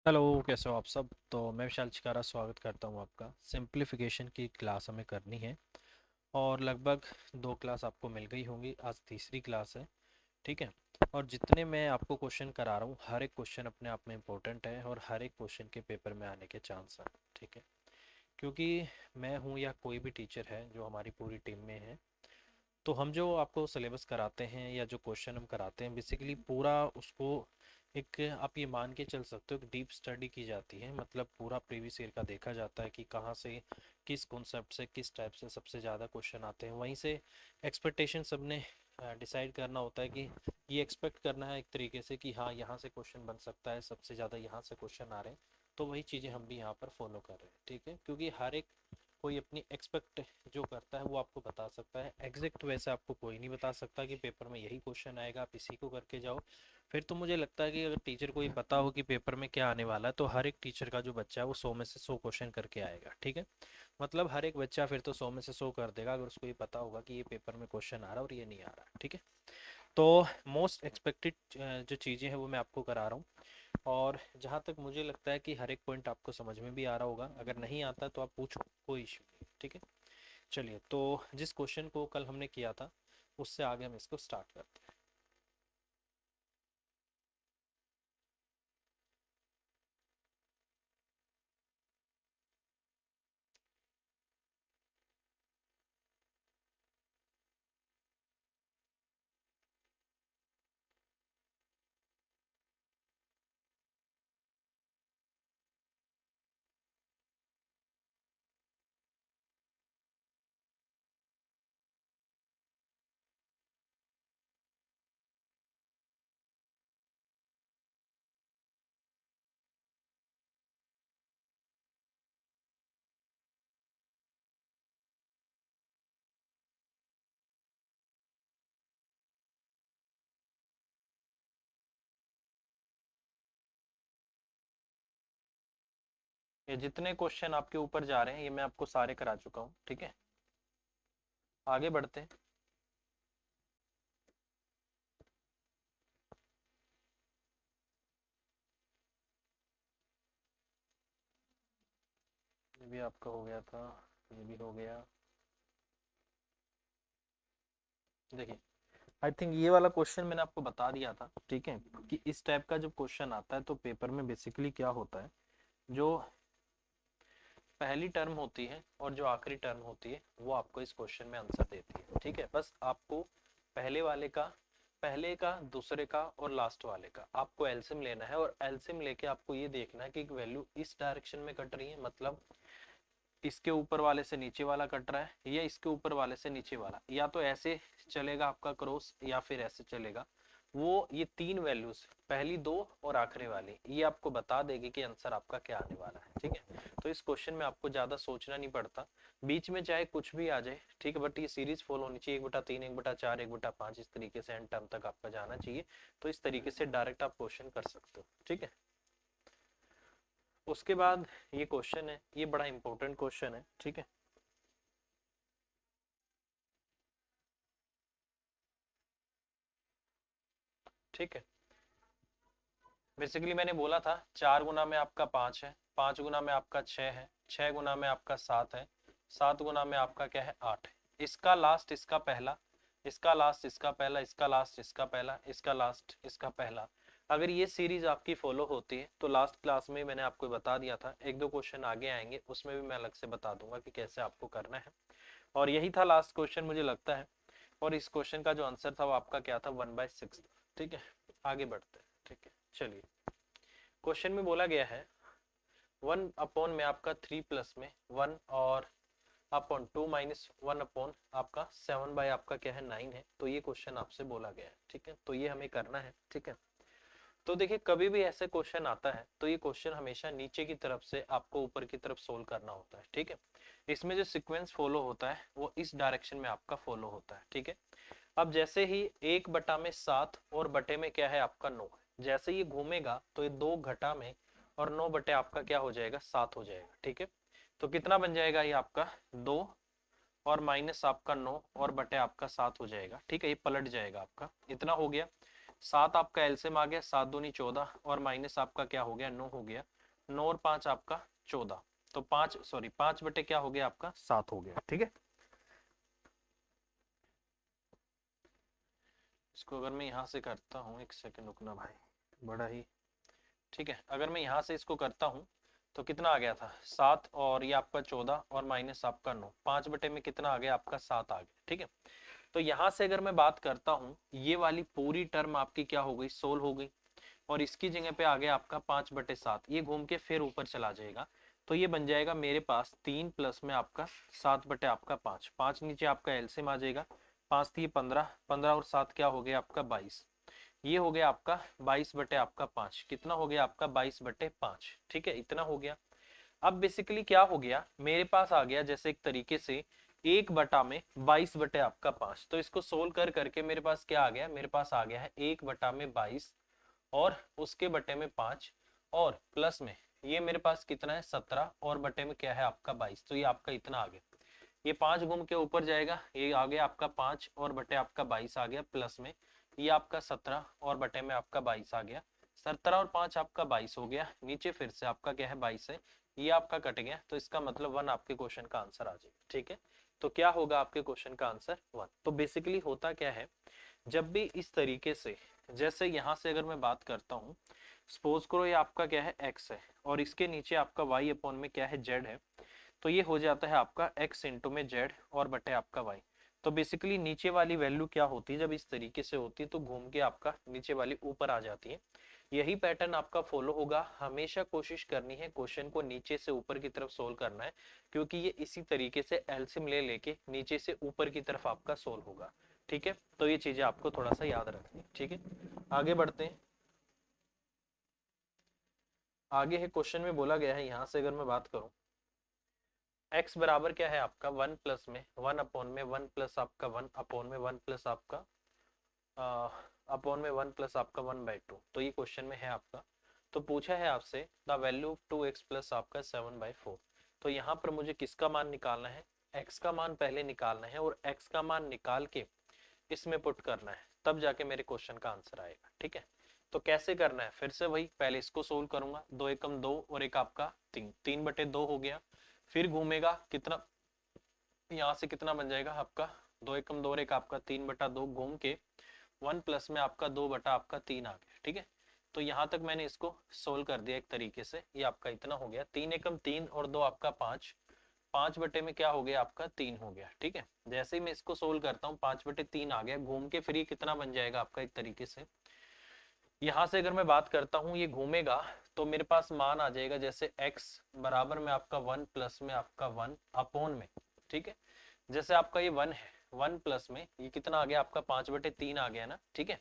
Hello, कैसे हो आप सब। तो मैं विशाल चिकारा स्वागत करता हूँ आपका। सिंप्लीफिकेशन की क्लास हमें करनी है और लगभग 2 क्लास आपको मिल गई होंगी। आज तीसरी क्लास है, ठीक है। और जितने मैं आपको क्वेश्चन करा रहा हूँ, हर एक क्वेश्चन अपने आप में इम्पोर्टेंट है और हर एक क्वेश्चन के पेपर में आने के चांस हैं, ठीक है। क्योंकि मैं हूँ या कोई भी टीचर है जो हमारी पूरी टीम में है, तो हम जो आपको सिलेबस कराते हैं या जो क्वेश्चन हम कराते हैं, बेसिकली पूरा उसको एक आप ये मान के चल सकते हो कि डीप स्टडी की जाती है। मतलब पूरा प्रीवियस ईयर का देखा जाता है कि कहाँ से, किस कॉन्सेप्ट से, किस टाइप से सबसे ज़्यादा क्वेश्चन आते हैं। वहीं से एक्सपेक्टेशन सबने डिसाइड करना होता है कि ये एक्सपेक्ट करना है एक तरीके से कि हाँ, यहाँ से क्वेश्चन बन सकता है, सबसे ज़्यादा यहाँ से क्वेश्चन आ रहे हैं। तो वही चीज़ें हम भी यहाँ पर फॉलो कर रहे हैं, ठीक है। क्योंकि हर एक कोई अपनी एक्सपेक्ट जो करता है वो आपको बता सकता है। एग्जैक्ट वैसे आपको कोई नहीं बता सकता कि पेपर में यही क्वेश्चन आएगा, आप इसी को करके जाओ। फिर तो मुझे लगता है कि अगर टीचर को ये पता हो कि पेपर में क्या आने वाला है, तो हर एक टीचर का जो बच्चा है वो 100 में से 100 क्वेश्चन करके आएगा, ठीक है। मतलब हर एक बच्चा फिर तो 100 में से 100 कर देगा, अगर उसको ये पता होगा कि ये पेपर में क्वेश्चन आ रहा है और ये नहीं आ रहा, ठीक है। तो मोस्ट एक्सपेक्टेड जो चीज़ें हैं वो मैं आपको करा रहा हूँ। और जहाँ तक मुझे लगता है कि हर एक पॉइंट आपको समझ में भी आ रहा होगा। अगर नहीं आता तो आप पूछो, कोई इशू नहीं, ठीक है। चलिए, तो जिस क्वेश्चन को कल हमने किया था उससे आगे हम इसको स्टार्ट करते हैं। ये जितने क्वेश्चन आपके ऊपर जा रहे हैं ये मैं आपको सारे करा चुका हूँ, ठीक है। आगे बढ़ते हैं। ये भी आपका हो गया था, ये भी हो गया। देखिए, आई थिंक ये वाला क्वेश्चन मैंने आपको बता दिया था, ठीक है, कि इस टाइप का जब क्वेश्चन आता है तो पेपर में बेसिकली क्या होता है, जो पहली टर्म होती है और जो आखिरी टर्म होती है वो आपको इस क्वेश्चन में आंसर देती है, ठीक है। बस आपको पहले वाले का, पहले का, दूसरे का और लास्ट वाले का आपको एलसीएम लेना है। और एलसीएम लेके आपको ये देखना है कि एक वैल्यू इस डायरेक्शन में कट रही है, मतलब इसके ऊपर वाले से नीचे वाला कट रहा है, या इसके ऊपर वाले से नीचे वाला, या तो ऐसे चलेगा आपका क्रॉस या फिर ऐसे चलेगा। वो ये तीन वैल्यूज, पहली दो और आखिरी वाली, ये आपको बता देगी कि आंसर आपका क्या आने वाला है, ठीक है। तो इस क्वेश्चन में आपको ज्यादा सोचना नहीं पड़ता, बीच में चाहे कुछ भी आ जाए, ठीक है, बट ये सीरीज फॉलो होनी चाहिए। 1/3, 1/4, 1/5, इस तरीके से एंड टर्म तक आपका जाना चाहिए। तो इस तरीके से डायरेक्ट आप क्वेश्चन कर सकते हो, ठीक है। उसके बाद ये क्वेश्चन है, ये बड़ा इंपॉर्टेंट क्वेश्चन है, ठीक है। ठीक है, बेसिकली मैंने बोला था 4 गुना में आपका 5 है, 5 गुना में आपका 6 है, 6 गुना में आपका 7 है, 7 गुना में आपका क्या है, 8 है। इसका लास्ट इसका पहला, इसका लास्ट इसका पहला, इसका लास्ट इसका पहला, इसका लास्ट इसका पहला। अगर ये सीरीज आपकी फॉलो होती है तो लास्ट क्लास में मैंने आपको बता दिया था, एक दो क्वेश्चन आगे आएंगे उसमें भी मैं अलग से बता दूंगा कि कैसे आपको करना है। और यही था लास्ट क्वेश्चन मुझे लगता है। और इस क्वेश्चन का जो आंसर था वो आपका क्या था, 1/6, ठीक है। आगे बढ़ते हैं, ठीक है। चलिए, क्वेश्चन में बोला गया है 1/, में आपका 3 प्लस में 1 और अपॉन 2 माइनस 1/, आपका 7 आपका क्या है, 9 है। तो ये क्वेश्चन आपसे बोला गया है, ठीक है। तो ये हमें करना है, ठीक है। तो देखिए, कभी भी ऐसे क्वेश्चन आता है तो ये क्वेश्चन हमेशा नीचे की तरफ से आपको ऊपर की तरफ सोल्व करना होता है, ठीक है। इसमें जो सीक्वेंस फॉलो होता है वो इस डायरेक्शन में आपका फॉलो होता है, ठीक है। अब जैसे ही 1/7 और बटे में क्या है आपका 9, जैसे ये घूमेगा तो ये 2 घटा में और 9 बटे आपका क्या हो जाएगा, 7 हो जाएगा, ठीक है। तो कितना बन जाएगा ये आपका 2 और माइनस आपका 9 और बटे आपका 7 हो जाएगा, ठीक है। ये पलट जाएगा आपका, इतना हो गया। 7 आपका एलसीएम आ गया, 7 दूनी 14 और माइनस आपका क्या हो गया 9 हो गया, 9 और 5 आपका 14, तो 5 बटे क्या हो गया आपका 7 हो गया। ठीक है, इसको अगर मैं यहाँ से करता हूँ, एक सेकंड रुकना भाई, बड़ा ही ठीक है, अगर मैं यहाँ से इसको करता हूँ तो कितना आ गया था 7 और ये आपका 14 और माइनस आपका 9, 5 बटे में कितना आ गया आपका 7 आ गया। ठीक है, तो यहाँ से अगर मैं बात करता हूँ ये वाली पूरी टर्म आपकी क्या हो गई सोल्व हो गई, और इसकी जगह पे आ गया आपका 5/7, ये घूम के फिर ऊपर चला जाएगा, तो ये बन जाएगा मेरे पास 3 प्लस में आपका 7 बटे आपका 5, 5 नीचे आपका एलसीएम आ जाएगा, 5 थी 15, 15 और 7 क्या हो गया आपका 22, ये हो गया आपका 22 बटे आपका 5, कितना हो गया आपका 22/5। ठीक है, इतना हो गया। अब बेसिकली क्या हो गया मेरे पास आ गया जैसे एक तरीके से 1/22 बटे आपका 5, तो इसको सोल्व कर करके मेरे पास क्या आ गया, मेरे पास आ गया है 1/22 और उसके बटे में 5 और प्लस में ये मेरे पास कितना है 17 और बटे में क्या है आपका 22, तो ये आपका इतना आ गया, ये 5 घूम के ऊपर जाएगा, ये आ गया आपका 5 और बटे आपका 22 आ गया, प्लस में ये आपका 17 और बटे में आपका 22 आ गया, 17 और 5 आपका 22 हो गया, नीचे फिर से आपका क्या है 22 है, ये आपका कट गया, तो इसका मतलब 1 आपके क्वेश्चन का आंसर आ जाएगा। ठीक है, तो क्या होगा आपके क्वेश्चन का आंसर 1। तो बेसिकली होता क्या है, जब भी इस तरीके से, जैसे यहाँ से अगर मैं बात करता हूँ, सपोज करो ये आपका क्या है x है और इसके नीचे आपका y अपॉन में क्या है z है, तो ये हो जाता है आपका x इंटू में z और बटे आपका y। तो बेसिकली नीचे वाली वैल्यू क्या होती है जब इस तरीके से होती है तो घूम के आपका नीचे वाली ऊपर आ जाती है, यही पैटर्न आपका फॉलो होगा, हमेशा कोशिश करनी है क्वेश्चन को नीचे से ऊपर की तरफ सोल्व करना है, क्योंकि ये इसी तरीके से एलसीएम ले लेके नीचे से ऊपर की तरफ आपका सोल्व होगा। ठीक है, तो ये चीजें आपको थोड़ा सा याद रखनी। ठीक है, आगे बढ़ते हैं। आगे है क्वेश्चन में बोला गया है, यहाँ से अगर मैं बात करूं x बराबर क्या है आपका 1 प्लस में 1 अपॉन में 1 प्लस आपका 1 अपॉन में 1 प्लस आपका अपॉन में 1 प्लस आपका 1/2, तो ये क्वेश्चन में है आपका। तो पूछा है आपसे द वैल्यू 2x प्लस आपका 7/4, तो यहाँ पर मुझे किसका मान निकालना है, x का मान पहले निकालना है और x का मान निकाल के इसमें पुट करना है, तब जाके मेरे क्वेश्चन का आंसर आएगा। ठीक है, तो कैसे करना है, फिर से वही, पहले इसको सोल्व करूंगा, 2 एकम 2 और एक आपका 3, 3/2 हो गया, फिर घूमेगा कितना, यहाँ से कितना बन जाएगा आपका 2 एकम 2 और एक आपका 3/2 घूम के 1 प्लस में आपका 2 बटा आपका 3 आ गया। ठीक है, तो यहाँ तक मैंने इसको सोल्व कर दिया एक तरीके से, ये आपका इतना हो गया, 3 एकम 3 और 2 आपका 5, 5 बटे में क्या हो गया आपका 3 हो गया। ठीक है, जैसे ही मैं इसको सोल्व करता हूँ 5/3 आ गया, घूम के फिर ये कितना बन जाएगा आपका एक तरीके से, यहाँ से अगर मैं बात करता हूँ ये घूमेगा तो मेरे पास मान आ जाएगा जैसे x बराबर में आपका 1 प्लस में आपका 1 अपॉन में। ठीक है, जैसे आपका ये 1 है, 1 प्लस में ये कितना आ गया आपका 5/3 आ गया ना। ठीक है,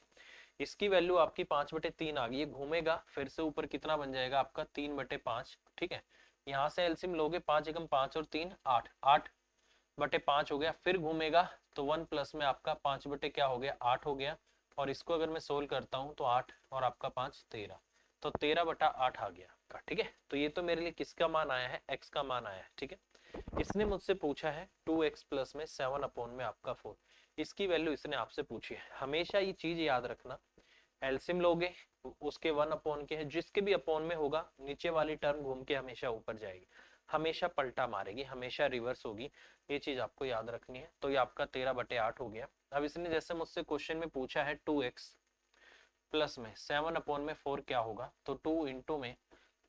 इसकी वैल्यू आपकी 5/3 आ गई, ये घूमेगा फिर से ऊपर कितना बन जाएगा आपका 3/5। ठीक है, यहाँ से एलसीएम लोगे 5 एकम 5 और 3 8, 8/5 हो गया, फिर घूमेगा तो 1 प्लस में आपका 5 बटे क्या हो गया 8 हो गया, और इसको अगर मैं सोल्व करता हूँ तो 8 और आपका 5 13, तो 13/8 आ गया आपका। ठीक है, तो ये तो मेरे लिए किसका मान आया है, x का मान आया है। ठीक है, इसने मुझसे पूछा है 2x प्लस में 7 अपॉन में आपका 4, इसकी वैल्यू इसने आपसे पूछी है। हमेशा ये चीज याद रखना, एलसीएम लोगे उसके 1 अपॉन के है, जिसके भी अपॉन में होगा नीचे वाली टर्म घूम के हमेशा ऊपर जाएगी, हमेशा पलटा मारेगी, हमेशा रिवर्स होगी, ये चीज आपको याद रखनी है। तो ये आपका 13/8 हो गया। अब इसने जैसे मुझसे क्वेश्चन में पूछा है 2x प्लस में 7 अपॉन में 4 क्या होगा, तो 2 इंटू में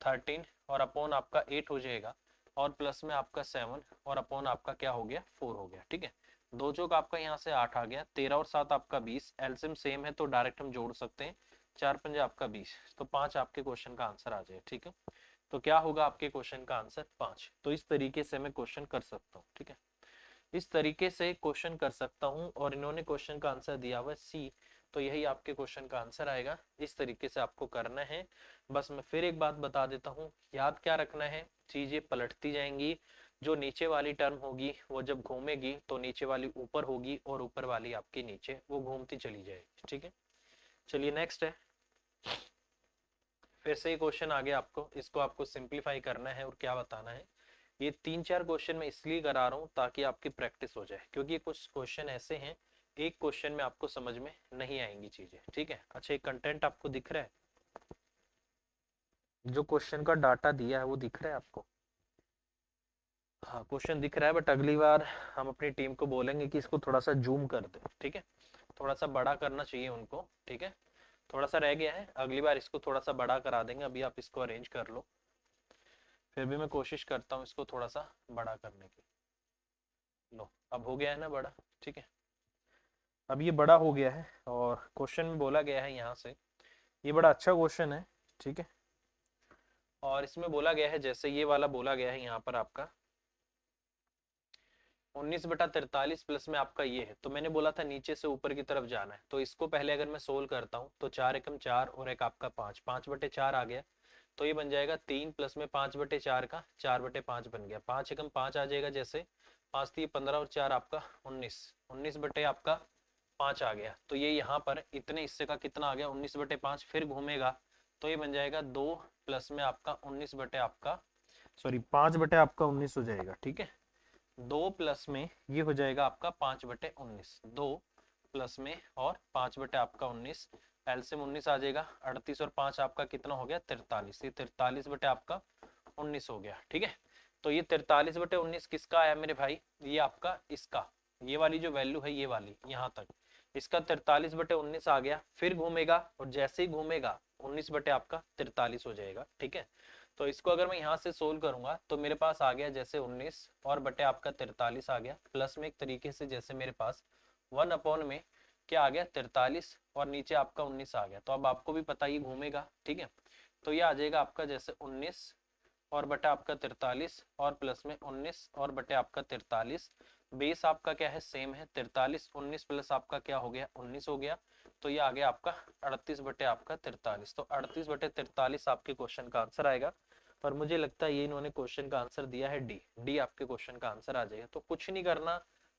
13 और अपॉन आपका 8 हो जाएगा, और प्लस में आपका 7 और अपॉन आपका क्या हो गया 4 हो गया। ठीक है, दो चौक आपका यहाँ से 8 आ गया, 13 और 7 आपका 20, एलसीएम सेम है तो डायरेक्ट हम जोड़ सकते हैं, 4 पंजे आपका 20, तो 5 आपके क्वेश्चन का आंसर आ जाए। ठीक है, तो क्या होगा आपके क्वेश्चन का आंसर 5। तो इस तरीके से मैं क्वेश्चन कर सकता हूँ। ठीक है, इस तरीके से क्वेश्चन कर सकता हूँ, और इन्होंने क्वेश्चन का आंसर दिया हुआ सी, तो यही आपके क्वेश्चन का आंसर आएगा। इस तरीके से आपको करना है। बस मैं फिर एक बात बता देता हूँ, याद क्या रखना है, चीजें पलटती जाएंगी, जो नीचे वाली टर्म होगी वो जब घूमेगी तो नीचे वाली ऊपर होगी और ऊपर वाली आपके नीचे, वो घूमती चली जाएगी। ठीक है, चलिए नेक्स्ट है, फिर से ये क्वेश्चन आ गया आपको, इसको आपको सिंप्लीफाई करना है और क्या बताना है। ये 3-4 क्वेश्चन मैं इसलिए करा रहा हूँ ताकि आपकी प्रैक्टिस हो जाए, क्योंकि कुछ क्वेश्चन ऐसे हैं एक क्वेश्चन में आपको समझ में नहीं आएंगी चीजें, ठीक है। अच्छा, एक कंटेंट आपको दिख रहा है, जो क्वेश्चन का डाटा दिया है वो दिख रहा है आपको? हाँ, क्वेश्चन दिख रहा है, बट अगली बार हम अपनी टीम को बोलेंगे कि इसको थोड़ा सा जूम कर दे, ठीक है। थोड़ा सा बड़ा करना चाहिए उनको, ठीक है। थोड़ा सा रह गया है, अगली बार इसको थोड़ा सा बड़ा करा देंगे, अभी आप इसको अरेंज कर लो। फिर भी मैं कोशिश करता हूँ इसको थोड़ा सा बड़ा करने की। लो, अब हो गया है ना बड़ा, ठीक है। अब ये बड़ा हो गया है और क्वेश्चन में बोला गया है यहाँ से, ये बड़ा अच्छा क्वेश्चन है, ठीक है। और इसमें बोला गया है, जैसे ये वाला बोला गया है यहाँ पर आपका 19/43 प्लस में आपका ये है, तो मैंने बोला था नीचे से ऊपर की तरफ जाना है, तो इसको पहले अगर मैं सोल्व करता हूँ तो 4 एकम 4 और एक आपका 5, 5/4 आ गया, तो ये बन जाएगा 3 प्लस में 5/4 का 4/5 बन गया, 5 एकम 5 आ जाएगा, जैसे 5 थी 15 और 4 आपका 19, 19 बटे आपका 5 आ गया, तो ये यहाँ पर इतने हिस्से का कितना आ गया 19/5, फिर घूमेगा तो ये बन जाएगा 2 प्लस में आपका 19 बटे आपका, सॉरी 5 बटे आपका 19 हो जाएगा, ठीक है। 2 प्लस में ये हो जाएगा आपका 5/19, 2 प्लस में और 5 बटे आपका 19, एलसीएम 19 आ जाएगा, 38 और 5 आपका कितना हो गया 43, ये 43 बटे आपका 19 हो गया, ठीक है। तो ये 43/19 किसका आया मेरे भाई, ये आपका इसका, ये वाली जो वैल्यू है ये वाली यहाँ तक, इसका 43/19 आ गया, फिर घूमेगा और जैसे ही घूमेगा 19 बटे आपका 43 हो जाएगा, ठीक है। तो इसको अगर मैं यहाँ से सोल्व करूंगा तो मेरे पास आ गया जैसे 19 और बटे आपका 43 आ गया, प्लस में एक तरीके से जैसे मेरे पास 1 में क्या आ गया 43 और नीचे आपका 19 आ गया, तो अब आपको भी पता ही घूमेगा, ठीक है। तो ये आ जाएगा आपका जैसे 19 और बटे आपका 43 और प्लस में 19 और बटे आपका 43, बेस आपका क्या है सेम है 43, 19 प्लस आपका क्या हो गया 19 हो गया, तो ये आ गया आपका 38 बटे आपका 43, तो 38 बटे 43 आपके क्वेश्चन का आंसर आएगा। पर मुझे लगता है ये इन्होंने क्वेश्चन का आंसर दिया है डी, डी आपके क्वेश्चन का आंसर आ जाएगा। तो कुछ नहीं करना,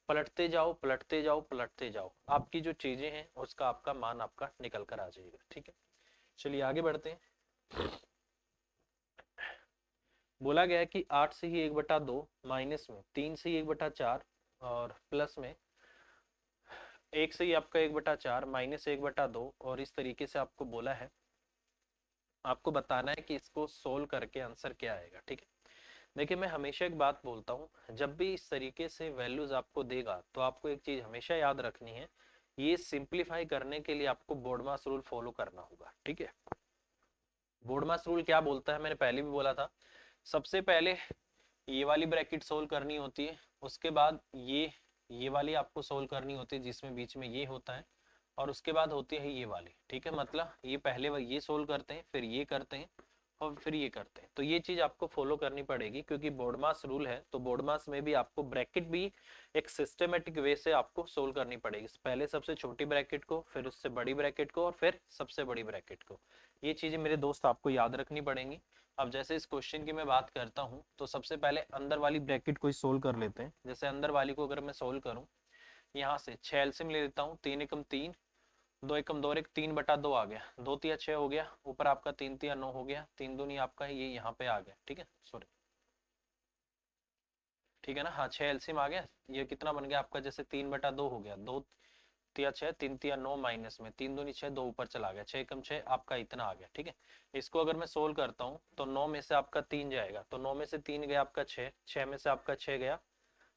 पलटते जाओ पलटते जाओ पलटते जाओ, आपकी जो चीजें हैं उसका आपका मान आपका निकल कर आ जाएगा, ठीक है। चलिए आगे बढ़ते हैं। बोला गया है कि 8 से ही 1/2 माइनस में 3 से ही 1/4 और प्लस में 1 से ही आपका 1/4 माइनस 1/2, और इस तरीके से आपको बोला है, आपको बताना है कि इसको सोल्व करके आंसर क्या आएगा, ठीक है। देखिए, मैं हमेशा एक बात बोलता हूँ, जब भी इस तरीके से वैल्यूज आपको देगा तो आपको एक चीज हमेशा याद रखनी है, ये सिंप्लीफाई करने के लिए आपको बोर्डमास रूल फॉलो करना होगा, ठीक है। बोर्डमास रूल क्या बोलता है, मैंने पहले भी बोला था, सबसे पहले ये वाली ब्रैकेट सोल्व करनी होती है, उसके बाद ये वाली आपको सोल्व करनी होती है जिसमें बीच में ये होता है, और उसके बाद होती है ये वाली, ठीक है। मतलब ये पहले ये सोल्व करते हैं, फिर ये करते हैं और फिर ये करते हैं, तो ये चीज आपको फॉलो करनी पड़ेगी, क्योंकि बोर्डमास रूल है, तो बोर्डमास में भी आपको ब्रैकेट भी एक सिस्टमेटिक वे से आपको सोल्व करनी पड़ेगी, पहले सबसे छोटी ब्रैकेट को, फिर उससे बड़ी ब्रैकेट को, और फिर सबसे बड़ी ब्रैकेट को। ये चीजें मेरे दोस्त आपको याद रखनी पड़ेंगी। अब जैसे इस क्वेश्चन की मैं बात करता हूँ, तो सबसे पहले अंदर वाली ब्रैकेट को ही सोल्व कर लेते हैं। जैसे अंदर वाली को अगर मैं सोल्व करूँ, यहाँ से 6 एलसीएम ले लेता हूँ, 3 एकम 3, 2 एकम 2 और एक 3/2 आ गया, 2 तिया 6 हो गया, ऊपर आपका 3 तिया 9 हो गया, 3 दूनी आपका ये यहाँ पे आ गया, ठीक है, सॉरी, ठीक है ना, हाँ 6 एलसीएम आ गया, ये कितना बन गया आपका जैसे 3/2 हो गया, 2 तिया 6, 3 तिया 9 माइनस में 3 दूनी 6, 2 ऊपर चला गया, 6 एकम 6 आपका इतना आ गया, ठीक है। इसको अगर मैं सोल्व करता हूँ तो 9 में से आपका 3 जाएगा, तो 9 में से 3 गया आपका 6, 6 में से आपका 6 गया,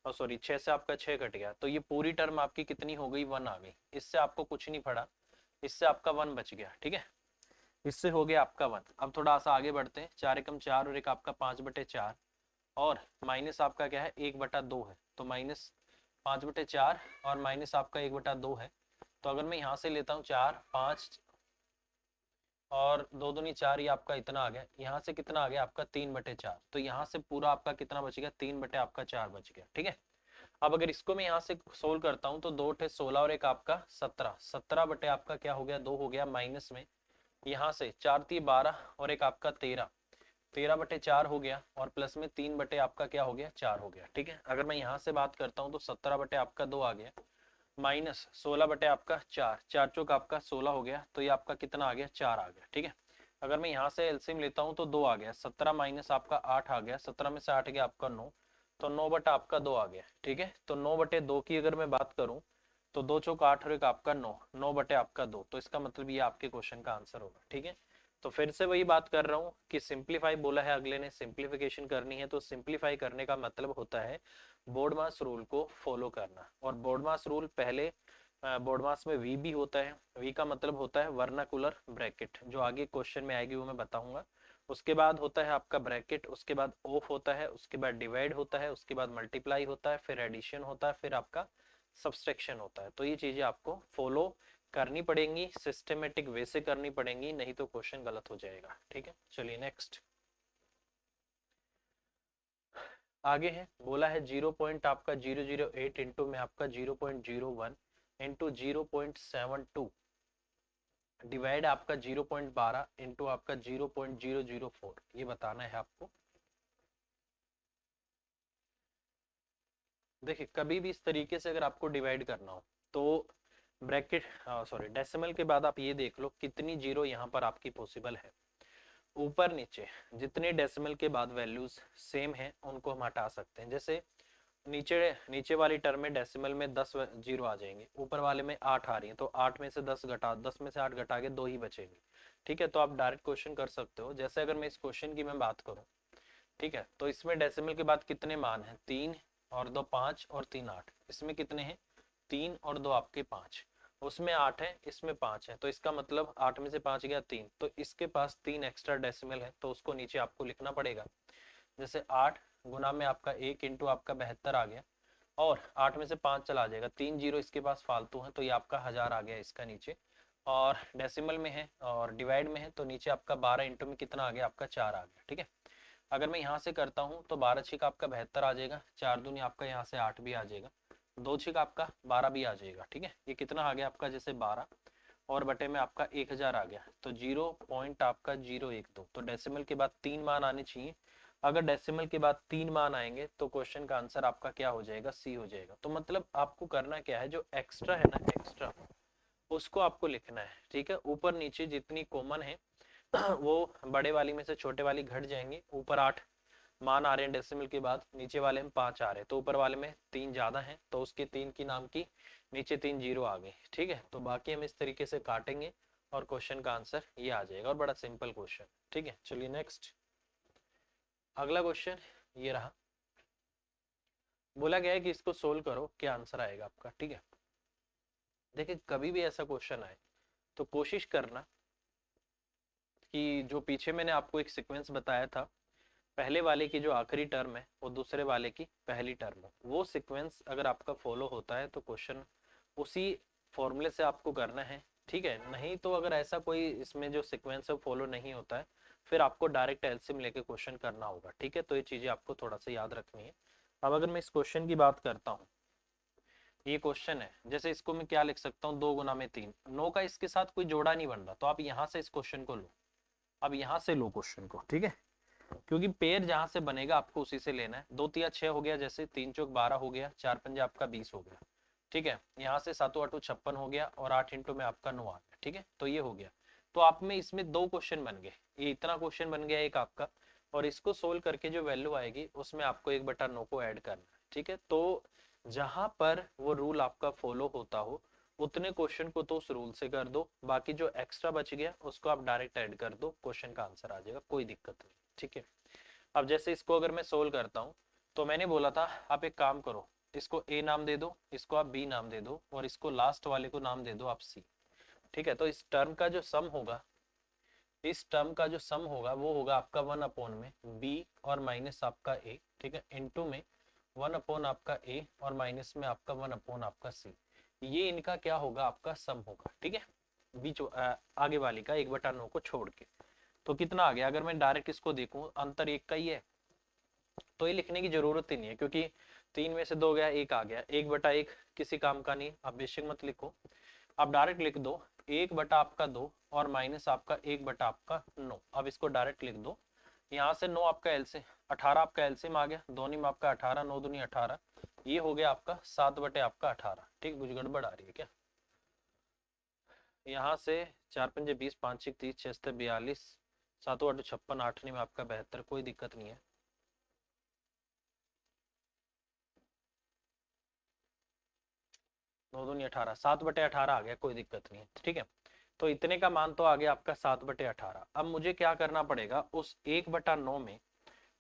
और सॉरी 6 से आपका 6 कट गया, तो ये पूरी टर्म आपकी कितनी हो गई 1 आ गई, इससे आपको कुछ नहीं पड़ा, इससे आपका 1 बच गया, ठीक है, इससे हो गया आपका 1। अब थोड़ा सा आगे बढ़ते हैं, 4 एकम 4 और एक आपका 5/4, और माइनस आपका क्या है 1/2 है, तो माइनस 5/4 और माइनस आपका 1/2 है, तो अगर मैं यहाँ से लेता हूँ 4 5 और 2 दूनी 4, ये आपका इतना आ गया, यहाँ से कितना आ गया आपका 3/4, तो यहाँ से पूरा आपका कितना बच गया 3 बटे आपका 4 बच गया, ठीक है। अब अगर इसको मैं यहाँ से सोल्व करता हूँ तो 2 ठे 16 और एक आपका 17, 17 बटे आपका क्या हो गया 2 हो गया, माइनस में यहाँ से 4 ती 12 और एक आपका 13, 13/4 हो गया, और प्लस में 3 बटे आपका क्या हो गया 4 हो गया, ठीक है। अगर मैं यहाँ से बात करता हूँ तो 17 बटे आपका 2 आ गया, माइनस 16 बटे आपका 4, 4 चौक आपका 16 हो गया, तो ये आपका कितना आ गया 4 आ गया, ठीक है। अगर मैं यहाँ से एलसीएम लेता हूँ तो 2 आ गया, 17 माइनस आपका 8 आ गया, 17 में से 8 गया आपका 9, तो 9 बटा आपका 2 आ गया, ठीक है। तो 9/2 की अगर मैं बात करूँ तो 2 चौक 8 और एक आपका 9, 9 बटे आपका 2, तो इसका मतलब ये आपके क्वेश्चन का आंसर होगा। ठीक है, तो फिर से वही बात कर रहा हूँ कि सिंप्लीफाई बोला है अगले ने, सिंप्लीफिकेशन करनी है, तो सिंप्लीफाई करने का मतलब होता है बोर्डमास रूल को फॉलो करना। और बोर्डमास रूल पहले बोर्डमास में वी भी होता है, वी का मतलब होता है वर्नाकुलर ब्रैकेट, जो आगे क्वेश्चन में आएगी वो मैं बताऊंगा। उसके बाद होता है आपका ब्रैकेट, उसके बाद ऑफ होता है, उसके बाद डिवाइड होता है, उसके बाद मल्टीप्लाई होता है, फिर एडिशन होता है, फिर आपका सब्सट्रैक्शन होता है। तो ये चीजें आपको फॉलो करनी पड़ेंगी, सिस्टमेटिक वे से करनी पड़ेंगी, नहीं तो क्वेश्चन गलत हो जाएगा। ठीक है, चलिए नेक्स्ट आगे है। बोला है 0 पॉइंट आपका 008 इंटू में आपका 0.01 इंटू 0.72 डिवाइड आपका 0.12 इंटू आपका 0.004, ये बताना है आपको। देखिए कभी भी इस तरीके से अगर आपको डिवाइड करना हो तो ब्रैकेट सॉरी डेसिमल के बाद आप ये देख लो कितनी जीरो यहाँ पर आपकी पॉसिबल है। ऊपर नीचे जितने डेसिमल के बाद वैल्यूज सेम हैं उनको हम हटा सकते हैं। जैसे नीचे नीचे वाली टर्म में डेसिमल में 10 जीरो आ जाएंगे, ऊपर वाले में 8 आ रही है, तो 8 में से 10 घटा, 10 में से 8 घटा के 2 ही बचेंगे। ठीक है, तो आप डायरेक्ट क्वेश्चन कर सकते हो। जैसे अगर मैं इस क्वेश्चन की मैं बात करूं, ठीक है, तो इसमें डेसिमल के बाद कितने मान हैं, 3 और 2 5 और 3 8। इसमें कितने हैं, 3 और 2 आपके 5, उसमें 8 है, इसमें 5 है, तो इसका मतलब 8 में से 5 गया 3, तो इसके पास 3 एक्स्ट्रा डेसिमल है, तो उसको नीचे आपको लिखना पड़ेगा। जैसे 8 गुना में आपका 1 इंटू आपका 72 आ गया, और 8 में से 5 चला जाएगा, 3 जीरो इसके पास फालतू है, तो ये आपका 1000 आ गया इसका नीचे। और डेसिमल में है और डिवाइड में है, तो नीचे आपका 12 इंटू में कितना आ गया, आपका 4 आ गया। ठीक है, अगर मैं यहाँ से करता हूँ तो 12 छिक आपका 72 आ जाएगा, 4 दूनी आपका यहाँ से 8 भी आ जाएगा, 2 छिक आपका 12 भी आ जाएगा। ठीक है, ये कितना आ गया आपका, जैसे 12 और बटे में आपका 1000 आ गया, तो 0 पॉइंट आपका 012। तो डेसिमल के बाद 3 मान आने चाहिए। अगर डेसिमल के बाद 3 मान आएंगे तो क्वेश्चन का आंसर आपका क्या हो जाएगा, सी हो जाएगा। तो मतलब आपको करना क्या है, जो एक्स्ट्रा है ना, एक्स्ट्रा उसको आपको लिखना है। ठीक है, ऊपर नीचे जितनी कॉमन है वो बड़े वाली में से छोटे वाली घट जाएंगे। ऊपर 8 मान आ रहे हैं डेसिमल के बाद, नीचे वाले में 5 आ रहे हैं, तो ऊपर वाले में 3 ज्यादा है, तो उसके 3 की नाम की नीचे 3 जीरो आ गए। ठीक है, तो बाकी हम इस तरीके से काटेंगे और क्वेश्चन का आंसर ये आ जाएगा, और बड़ा सिंपल क्वेश्चन। ठीक है, चलिए नेक्स्ट अगला क्वेश्चन ये रहा। बोला गया है कि इसको सोल्व करो, क्या आंसर आएगा आपका। ठीक है, देखिए कभी भी ऐसा क्वेश्चन आए तो कोशिश करना कि जो पीछे मैंने आपको एक सीक्वेंस बताया था, पहले वाले की जो आखिरी टर्म है वो दूसरे वाले की पहली टर्म हो, वो सीक्वेंस अगर आपका फॉलो होता है तो क्वेश्चन उसी फॉर्मूले से आपको करना है। ठीक है, नहीं तो अगर ऐसा कोई इसमें जो सीक्वेंस है फॉलो नहीं होता है, फिर आपको डायरेक्ट एलसीएम लेके क्वेश्चन करना होगा। ठीक है, तो ये चीजें आपको थोड़ा सा याद रखनी है। अब अगर मैं इस क्वेश्चन की बात करता हूँ, ये क्वेश्चन है, जैसे इसको मैं क्या लिख सकता हूँ, 2 गुना में 3, 9 का इसके साथ कोई जोड़ा नहीं बन रहा, तो आप यहाँ से इस क्वेश्चन को लो, अब यहाँ से लो क्वेश्चन को। ठीक है, क्योंकि पेयर जहां से बनेगा आपको उसी से लेना है। 2 तिया 6 हो गया, जैसे 3 चौक 12 हो गया, 4 पंजे आपका 20 हो गया। ठीक है, यहाँ से 7 8 56 हो गया, और 8 इंटू में आपका 9 आ गया। ठीक है, तो ये हो गया। तो आप में इसमें 2 क्वेश्चन बन गए, ये इतना क्वेश्चन बन गया एक आपका, और इसको सोल्व करके जो वैल्यू आएगी उसमें आपको 1/9 को ऐड करना है। ठीक है, तो जहां पर वो रूल आपका फॉलो होता हो उतने क्वेश्चन को तो उस रूल से कर दो, बाकी जो एक्स्ट्रा बच गया उसको आप डायरेक्ट ऐड कर दो, क्वेश्चन का आंसर आ जाएगा, कोई दिक्कत नहीं। ठीक है, अब जैसे इसको अगर मैं सोल्व करता हूँ, तो मैंने बोला था आप एक काम करो, इसको ए नाम दे दो, इसको आप बी नाम दे दो, और इसको लास्ट वाले को नाम दे दो आप सी। ठीक है, तो इस टर्म का जो सम होगा, इस टर्म का जो सम होगा वो होगा आपका 1 अपॉन में बी और माइनस आपका ए। ठीक है, इनटू में 1 अपॉन आपका ए और माइनस में आपका 1 अपॉन आपका सी। ये इनका क्या होगा, आपका सम होगा। ठीक है, बीच आगे वाली का 1/9 को छोड़ के, तो कितना आ गया। अगर मैं डायरेक्ट इसको देखूं, अंतर 1 का ही है, तो ये लिखने की जरूरत ही नहीं है, क्योंकि 3 में से 2 गया, 1 आ गया, 1/1 किसी काम का नहीं, आप बेशक मत लिखो, आप डायरेक्ट लिख दो 1 आपका 2 और माइनस आपका 1 आपका 9। अब इसको डायरेक्ट लिख दो, यहाँ से 9 आपका एलसीएम, 18 आपका एलसीएम आ गया, दोनों में आपका 18, 9 दूनी 18, ये हो गया आपका 7/आपका 18। ठीक, कुछ गड़बड़ आ रही है क्या, यहाँ से 4 पंजे 20, 5 6 30, 6 42, 7 8 56, 8 में आपका 72, कोई दिक्कत नहीं है। 9 दूनी 18, 7/18 आ गया, कोई दिक्कत नहीं है, ठीक है। तो इतने का मान तो आ गया आपका 7/18। अब मुझे क्या करना पड़ेगा, उस 1/9 में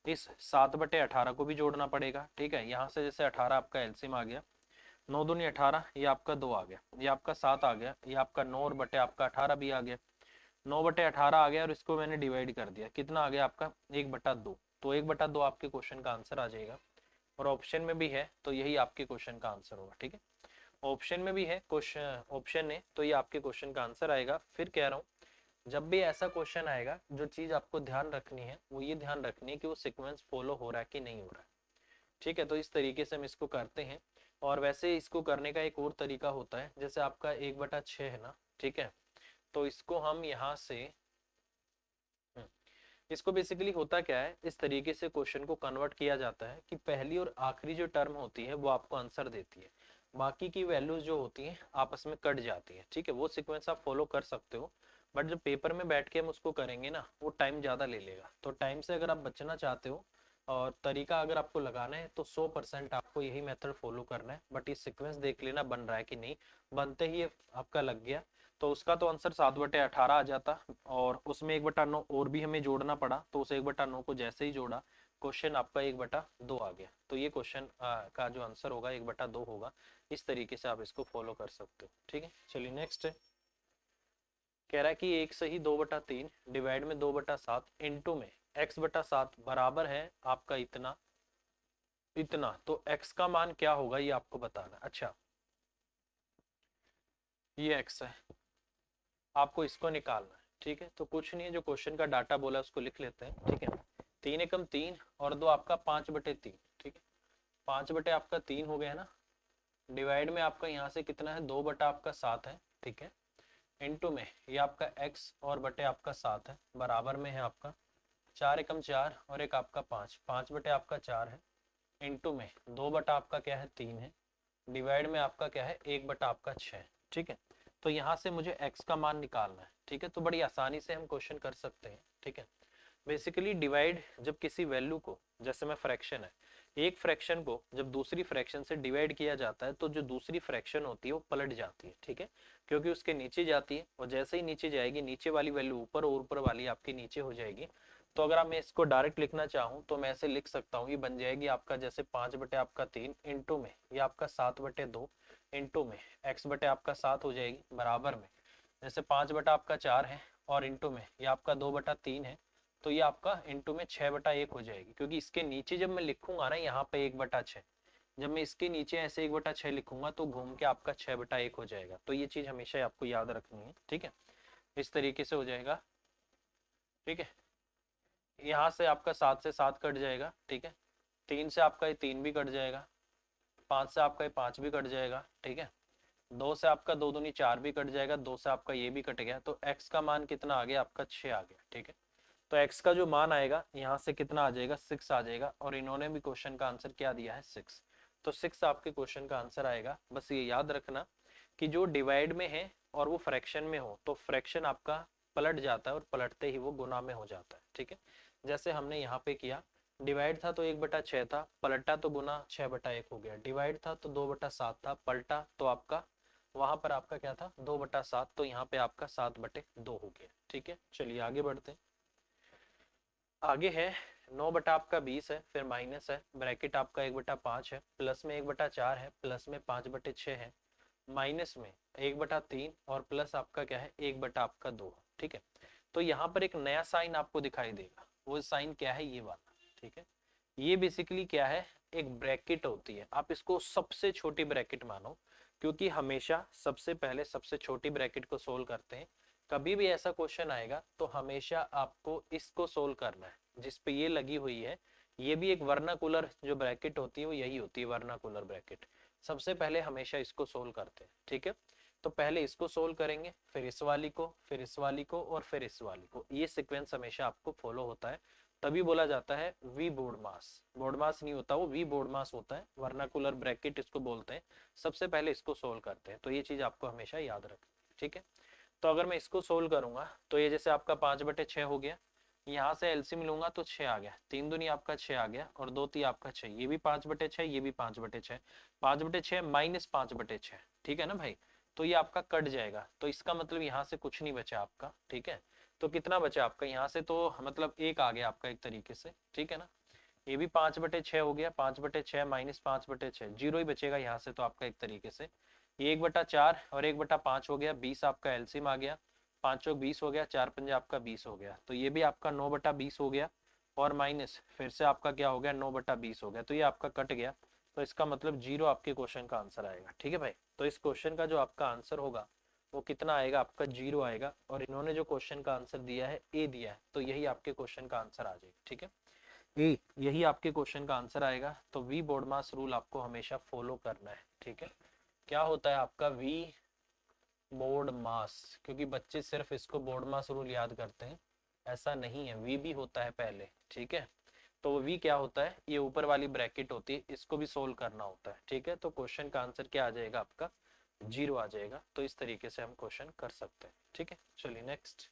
इस 7/18 को भी जोड़ना पड़ेगा, ठीक है। यहाँ से जैसे 18 आपका एलसीएम आ गया, 9 दूनी 18, ये आपका 2 आ गया, ये आपका 7 आ गया, ये आपका 9 और बटे आपका 18 भी आ गया, 9/18 आ गया, और इसको मैंने डिवाइड कर दिया, कितना आ गया आपका 1/2। तो 1/2 आपके क्वेश्चन का आंसर आ जाएगा, और ऑप्शन में भी है तो यही आपके क्वेश्चन का आंसर होगा, ठीक है। ऑप्शन में भी है क्वेश्चन, ऑप्शन है तो ये आपके क्वेश्चन का आंसर आएगा। फिर कह रहा हूँ, जब भी ऐसा क्वेश्चन आएगा, जो चीज आपको ध्यान रखनी है वो ये ध्यान रखनी है कि वो सीक्वेंस फॉलो हो रहा है कि नहीं हो रहा है, ठीक है। तो इस तरीके से हम इसको करते हैं। और वैसे इसको करने का एक और तरीका होता है, जैसे आपका 1/6 है ना, ठीक है। तो इसको हम यहाँ से इसको बेसिकली होता क्या है, इस तरीके से क्वेश्चन को कन्वर्ट किया जाता है कि पहली और आखिरी जो टर्म होती है वो आपको आंसर देती है, बाकी की वैल्यूज जो होती हैं आपस में कट जाती है, ठीक है। वो सीक्वेंस आप फॉलो कर सकते हो, बट जब पेपर में बैठ के हम उसको करेंगे ना, वो टाइम ज़्यादा ले लेगा। तो टाइम से अगर आप बचना चाहते हो और तरीका अगर आपको लगाना है, तो 100% आपको यही मेथड फॉलो करना है। बट ये सीक्वेंस देख लेना बन रहा है कि नहीं, बनते ही आपका लग गया तो उसका तो आंसर 7/18 आ जाता, और उसमें 1/9 और भी हमें जोड़ना पड़ा, तो उस 1/9 को जैसे ही जोड़ा, क्वेश्चन आपका 1/2 आ गया। तो ये क्वेश्चन का जो आंसर होगा 1/2 होगा। इस तरीके से आप इसको फॉलो कर सकते हो, ठीक है। चलिए नेक्स्ट है, कह रहा है कि 1 सही 2/3 डिवाइड में 2/7 इंटू में x/7 बराबर है आपका इतना इतना, तो x का मान क्या होगा ये आपको बताना। अच्छा, ये x है, आपको इसको निकालना है, ठीक है। तो कुछ नहीं है, जो क्वेश्चन का डाटा बोला है उसको लिख लेते हैं, ठीक है। 3 एकम 3 और 2 आपका 5/3, ठीक है। 5 आपका 3 हो गया ना, डिवाइड में आपका यहाँ से कितना है, 2/7 है, ठीक है। इनटू में ये आपका x और बटे आपका 7 है, बराबर में है आपका 4 एकम 4 और एक आपका 5, 5 आपका 4 है, इनटू में 2 आपका क्या है 3 है, डिवाइड में आपका क्या है 1 आपका 6, ठीक है। तो यहाँ से मुझे x का मान निकालना है, ठीक है। तो बड़ी आसानी से हम क्वेश्चन कर सकते हैं, ठीक है। बेसिकली डिवाइड जब किसी वैल्यू को, जैसे में फ्रैक्शन है, एक फ्रैक्शन को जब दूसरी फ्रैक्शन से डिवाइड किया जाता है, तो जो दूसरी फ्रैक्शन होती है वो पलट जाती है, ठीक है। क्योंकि उसके नीचे जाती है, और जैसे ही नीचे जाएगी, नीचे वाली वैल्यू ऊपर और ऊपर वाली आपकी नीचे हो जाएगी। तो अगर मैं इसको डायरेक्ट लिखना चाहूँ तो मैं ऐसे लिख सकता हूँ, ये बन जाएगी आपका जैसे 5/3 इंटू में ये आपका 7/2 इंटू में x आपका 7 हो जाएगी, बराबर में जैसे 5/4 है, और इंटू में ये आपका 2/3 है, तो ये आपका इंटू में 6/1 हो जाएगी। क्योंकि इसके नीचे जब मैं लिखूंगा ना यहाँ पे 1/6, जब मैं इसके नीचे ऐसे 1/6 लिखूंगा तो घूम के आपका 6/1 हो जाएगा। तो ये चीज हमेशा आपको याद रखनी है, ठीक है। इस तरीके से हो जाएगा, ठीक है। यहाँ से आपका 7 से 7 कट जाएगा, ठीक है। 3 से आपका ये 3 भी कट जाएगा, 5 से आपका ये 5 भी कट जाएगा, ठीक है। 2 से आपका 2 दूनी 4 भी कट जाएगा, 2 से आपका ये भी कट गया, तो x का मान कितना आ गया आपका 6 आ गया, ठीक है। तो x का जो मान आएगा यहाँ से कितना आ जाएगा 6 आ जाएगा, और इन्होंने भी क्वेश्चन का आंसर क्या दिया है 6, तो 6 आपके क्वेश्चन का आंसर आएगा। बस ये याद रखना कि जो डिवाइड में है और वो फ्रैक्शन में हो, तो फ्रैक्शन आपका पलट जाता है, और पलटते ही वो गुना में हो जाता है, ठीक है। जैसे हमने यहाँ पे किया, डिवाइड था तो 1/6 था, पलटा तो गुना 6/1 हो गया, डिवाइड था तो 2/7 था, पलटा तो आपका वहां पर आपका क्या था 2/7, तो यहाँ पे आपका 7/2 हो गया, ठीक है। चलिए आगे बढ़ते हैं। आगे है 9 आपका 20 है, फिर माइनस है, ब्रैकेट आपका 1/5 है, प्लस में 1/4 है, प्लस में 5/6 है, माइनस में 1/3, और प्लस आपका क्या है 1/2, ठीक है। तो यहाँ पर एक नया साइन आपको दिखाई देगा, वो साइन क्या है ये वाला, ठीक है। ये बेसिकली क्या है, एक ब्रैकेट होती है, आप इसको सबसे छोटी ब्रैकेट मानो, क्योंकि हमेशा सबसे पहले सबसे छोटी ब्रैकेट को सोल्व करते हैं। कभी भी ऐसा क्वेश्चन आएगा तो हमेशा आपको इसको सोल्व करना है, जिस पे ये लगी हुई है। ये भी एक वर्नाकुलर जो ब्रैकेट होती है वो यही होती है, वर्नाकुलर ब्रैकेट। सबसे पहले हमेशा इसको सोल्व करते हैं, ठीक है। तो पहले इसको सोल्व करेंगे, फिर इस वाली को, फिर इस वाली को, और फिर इस वाली को। ये सीक्वेंस हमेशा आपको फॉलो होता है, तभी बोला जाता है वी बोर्ड मास। बोर्ड मास नहीं होता, वो वी बोर्ड मास होता है, वर्नाकुलर ब्रैकेट इसको बोलते हैं। सबसे पहले इसको सोल्व करते हैं, तो ये चीज आपको हमेशा याद रखनी, ठीक है। तो अगर मैं इसको सोल्व करूंगा तो ये जैसे आपका 5/6 हो गया, यहाँ से एलसीएम लूंगा तो 6 आ गया, 3 दूनी आपका 6 आ गया और 2 3 आपका 6, ये भी 5/6, ये भी 5/6, 5/6 माइनस 5/6, ठीक है ना भाई। तो ये आपका कट जाएगा, तो इसका मतलब यहाँ से कुछ नहीं बचा आपका, ठीक है। तो कितना बचा आपका यहाँ से, तो मतलब 1 आ गया आपका एक तरीके से, ठीक है ना। ये भी 5/6 हो गया, 5/6 माइनस 5/6, जीरो ही बचेगा यहाँ से तो आपका एक तरीके से। ये 1/4 और 1/5 हो गया, 20 आपका एलसीएम आ गया, 5 चौक 20 हो गया, 4 पंजे आपका 20 हो गया, तो ये भी आपका 9/20 हो गया और माइनस फिर से आपका क्या हो गया 9/20 हो गया, तो ये आपका कट गया। तो इसका मतलब जीरो आपके क्वेश्चन का आंसर आएगा, ठीक है भाई। तो इस क्वेश्चन का जो आपका आंसर होगा वो कितना आएगा, आपका जीरो आएगा। और इन्होंने जो क्वेश्चन का आंसर दिया है ए दिया है, तो यही आपके क्वेश्चन का आंसर आ जाएगा, ठीक है। ए यही आपके क्वेश्चन का आंसर आएगा। तो वी बोर्ड मास रूल आपको हमेशा फॉलो करना है, ठीक है। क्या होता है आपका वी बोर्ड मास, क्योंकि बच्चे सिर्फ इसको बोर्ड मास रूल याद करते हैं, ऐसा नहीं है, वी भी होता है पहले, ठीक है। तो वी क्या होता है, ये ऊपर वाली ब्रैकेट होती है, इसको भी सोल्व करना होता है, ठीक है। तो क्वेश्चन का आंसर क्या आ जाएगा आपका, जीरो आ जाएगा। तो इस तरीके से हम क्वेश्चन कर सकते हैं, ठीक है। चलिए नेक्स्ट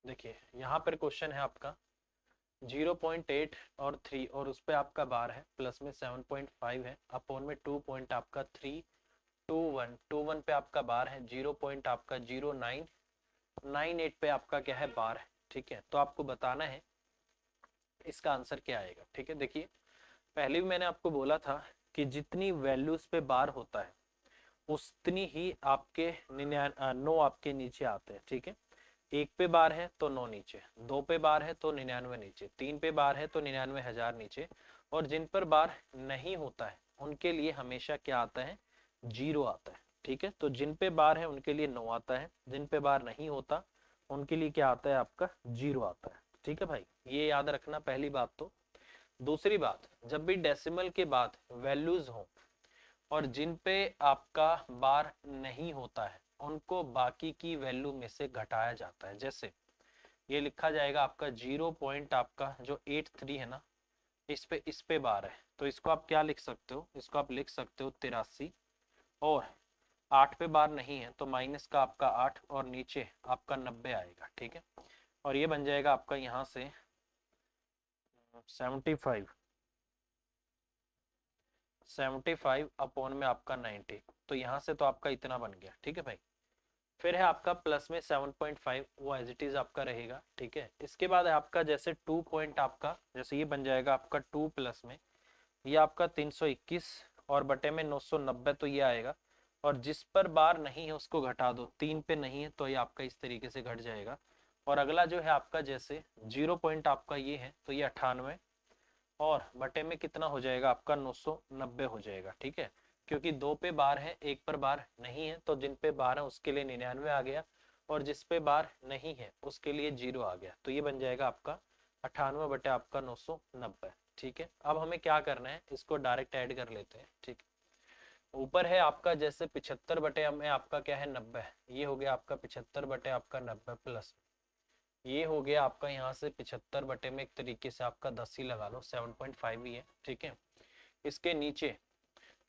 देखिए, यहाँ पर क्वेश्चन है आपका 0.8 और 3 और उस पर आपका बार है, प्लस में 7.5 है, अपॉन में 2 पॉइंट आपका 321 पे आपका बार है, 0 पॉइंट आपका 0998 पे आपका क्या है बार है, ठीक है। तो आपको बताना है इसका आंसर क्या आएगा, ठीक है। देखिए पहले भी मैंने आपको बोला था कि जितनी वैल्यूज पे बार होता है उतनी ही आपके 9 आपके नीचे आते हैं, ठीक है। 1 पे बार है तो 9 नीचे, 2 पे बार है तो 99 नीचे, 3 पे बार है तो 99,000 नीचे, और जिन पर बार नहीं होता है उनके लिए हमेशा क्या आता है, जीरो आता है, ठीक है। तो जिन पे बार है उनके लिए 9 आता है, जिन पे बार नहीं होता उनके लिए क्या आता है, आपका जीरो आता है, ठीक है भाई। ये याद रखना पहली बात। तो दूसरी बात, जब भी डेसिमल के बाद वैल्यूज हो और जिन पे आपका बार नहीं होता है उनको बाकी की वैल्यू में से घटाया जाता है। जैसे ये लिखा जाएगा आपका 0 पॉइंट आपका जो 83 है ना, इस पे बार है, तो इसको आप क्या लिख सकते हो, इसको आप लिख सकते हो 83, और 8 पे बार नहीं है तो माइनस का आपका 8 और नीचे आपका 90 आएगा, ठीक है। और ये बन जाएगा आपका यहाँ से 75 अपॉन में आपका 90, तो यहाँ से तो आपका इतना बन गया, ठीक है भाई। फिर है आपका प्लस में 7.5, वो एज इट इज आपका रहेगा, ठीक है। इसके बाद है आपका जैसे 2 पॉइंट आपका, जैसे ये बन जाएगा आपका 2 प्लस में ये आपका 321 और बटे में 990, तो ये आएगा। और जिस पर बार नहीं है उसको घटा दो, 3 पे नहीं है तो ये आपका इस तरीके से घट जाएगा। और अगला जो है आपका जैसे 0 पॉइंट आपका ये है तो ये 98 और बटे में कितना हो जाएगा आपका 990 हो जाएगा, ठीक है। क्योंकि 2 पे बार है, 1 पर बार नहीं है, तो जिन पे बार है उसके लिए 99 आ गया और जिस पे बार नहीं है उसके लिए जीरो आ गया, तो ये बन जाएगा आपका 98 बटे आपका 990, ठीक है। अब हमें क्या करना है, इसको डायरेक्ट ऐड कर लेते हैं, ठीक है। ऊपर है आपका जैसे 75 बटे हमें आपका क्या है 90, ये हो गया आपका 75 बटे आपका 90 प्लस ये हो गया आपका यहाँ से 75 बटे में एक तरीके से आपका 10 ही लगा लो, 7.5 ही है, ठीक है। इसके नीचे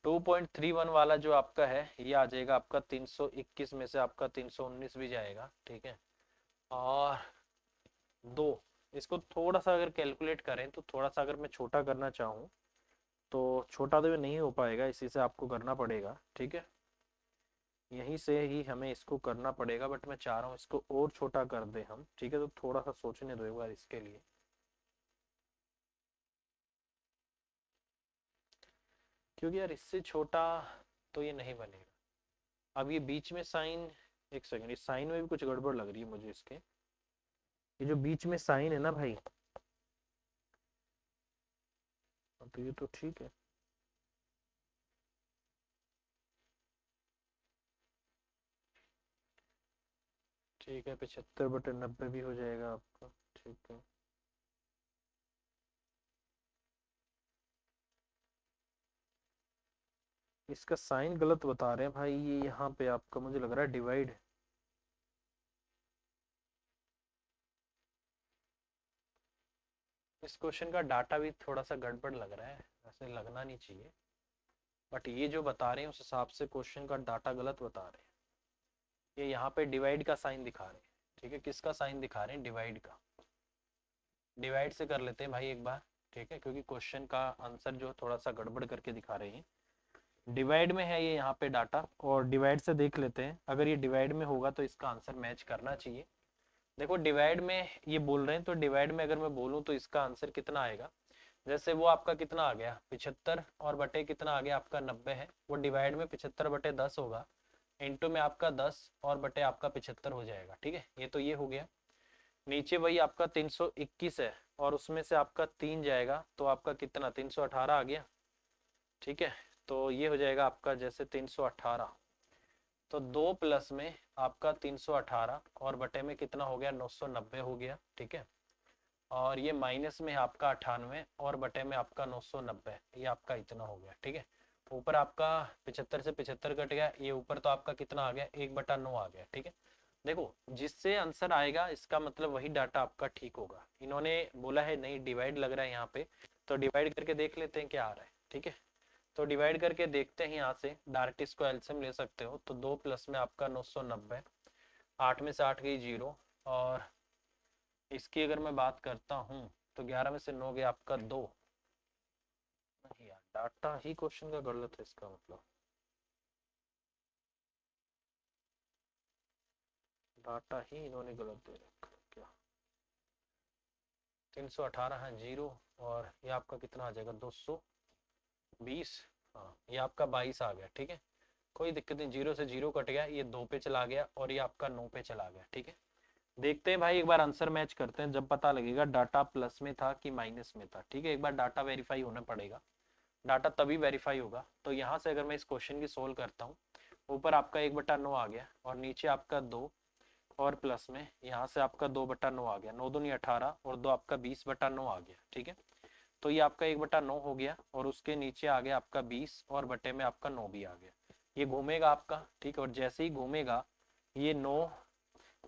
2.31 वाला जो आपका है ये आ जाएगा आपका 321 में से आपका 319 भी जाएगा, ठीक है। और दो, इसको थोड़ा सा अगर कैलकुलेट करें तो थोड़ा सा अगर मैं छोटा करना चाहूँ तो छोटा तो नहीं हो पाएगा, इसी से आपको करना पड़ेगा, ठीक है। यहीं से ही हमें इसको करना पड़ेगा, बट मैं चाह रहा हूँ इसको और छोटा कर दे हम, ठीक है। तो थोड़ा सा सोचने दो एक बार इसके लिए, क्योंकि यार इससे छोटा तो ये नहीं बनेगा। अब ये बीच में साइन, एक सेकंड, इस साइन में भी कुछ गड़बड़ लग रही है मुझे इसके, ये जो बीच में साइन है ना भाई, तो ये तो ठीक है, ठीक है। 75 बटे 90 भी हो जाएगा आपका, ठीक है। इसका साइन गलत बता रहे हैं भाई, ये यहाँ पे आपका मुझे लग रहा है डिवाइड, इस क्वेश्चन का डाटा भी थोड़ा सा गड़बड़ लग रहा है, ऐसे लगना नहीं चाहिए, बट ये जो बता रहे हैं उस हिसाब से क्वेश्चन का डाटा गलत बता रहे हैं, ये यहाँ पे डिवाइड का साइन दिखा रहे हैं, ठीक है, किसका साइन दिखा रहे हैं, डिवाइड का। डिवाइड से कर लेते हैं भाई एक बार, ठीक है, क्योंकि क्वेश्चन का आंसर जो थोड़ा सा गड़बड़ करके दिखा रहे हैं। डिवाइड में है ये यहाँ पे डाटा, और डिवाइड से देख लेते हैं, अगर ये डिवाइड में होगा तो इसका आंसर मैच करना चाहिए। देखो डिवाइड में ये बोल रहे हैं, तो डिवाइड में अगर मैं बोलूँ तो इसका आंसर कितना आएगा, जैसे वो आपका कितना आ गया 75 और बटे कितना आ गया आपका 90 है, वो डिवाइड में 75 बटे 10 होगा, इंटू में आपका 10 और बटे आपका 75 हो जाएगा। ठीक है, ये तो ये हो गया। नीचे वही आपका 321 है और उसमें से आपका 3 जाएगा तो आपका कितना 318 आ गया। ठीक है, तो ये हो जाएगा आपका जैसे 318, तो 2 प्लस में आपका 318 और बटे में कितना हो गया 990 हो गया। ठीक है, और ये माइनस में आपका 98 और बटे में आपका 990, ये आपका इतना हो गया। ठीक है, ऊपर आपका 75 से 75 कट गया, ये ऊपर तो आपका कितना आ गया 1/9 आ गया। ठीक है, देखो जिससे आंसर आएगा इसका मतलब वही डाटा आपका ठीक होगा। इन्होंने बोला है नहीं डिवाइड लग रहा है यहाँ पे, तो डिवाइड करके देख लेते हैं क्या आ रहा है। ठीक है, तो डिवाइड करके देखते हैं, यहाँ से डायरेक्ट इसको एलसीएम ले सकते हो, तो 2 प्लस में आपका 990, 8 में से 8 गई 0, और इसकी अगर मैं बात करता हूँ तो 11 में से 9 गया आपका 2। नहीं यार, डाटा ही क्वेश्चन का गलत है, इसका मतलब डाटा ही इन्होंने गलत दे रखा है क्या। 318 है 0, और ये आपका कितना आ जाएगा 220, हाँ ये आपका 22 आ गया। ठीक है, कोई दिक्कत नहीं, 0 से 0 कट गया, ये 2 पे चला गया और ये आपका 9 पे चला गया। ठीक है, देखते हैं भाई, एक बार आंसर मैच करते हैं, जब पता लगेगा डाटा प्लस में था कि माइनस में था। ठीक है, एक बार डाटा वेरीफाई होना पड़ेगा, डाटा तभी वेरीफाई होगा। तो यहाँ से अगर मैं इस क्वेश्चन की सोल्व करता हूँ, ऊपर आपका 1/9 आ गया और नीचे आपका 2, और प्लस में यहाँ से आपका 2/9 आ गया, 9 दूनी 18 और 2 आपका 20/9 आ गया। ठीक है, तो ये आपका 1/9 हो गया और उसके नीचे आ गया आपका 20 और बटे में आपका 9 भी आ गया। ये घूमेगा आपका, ठीक है, और जैसे ही घूमेगा ये 9,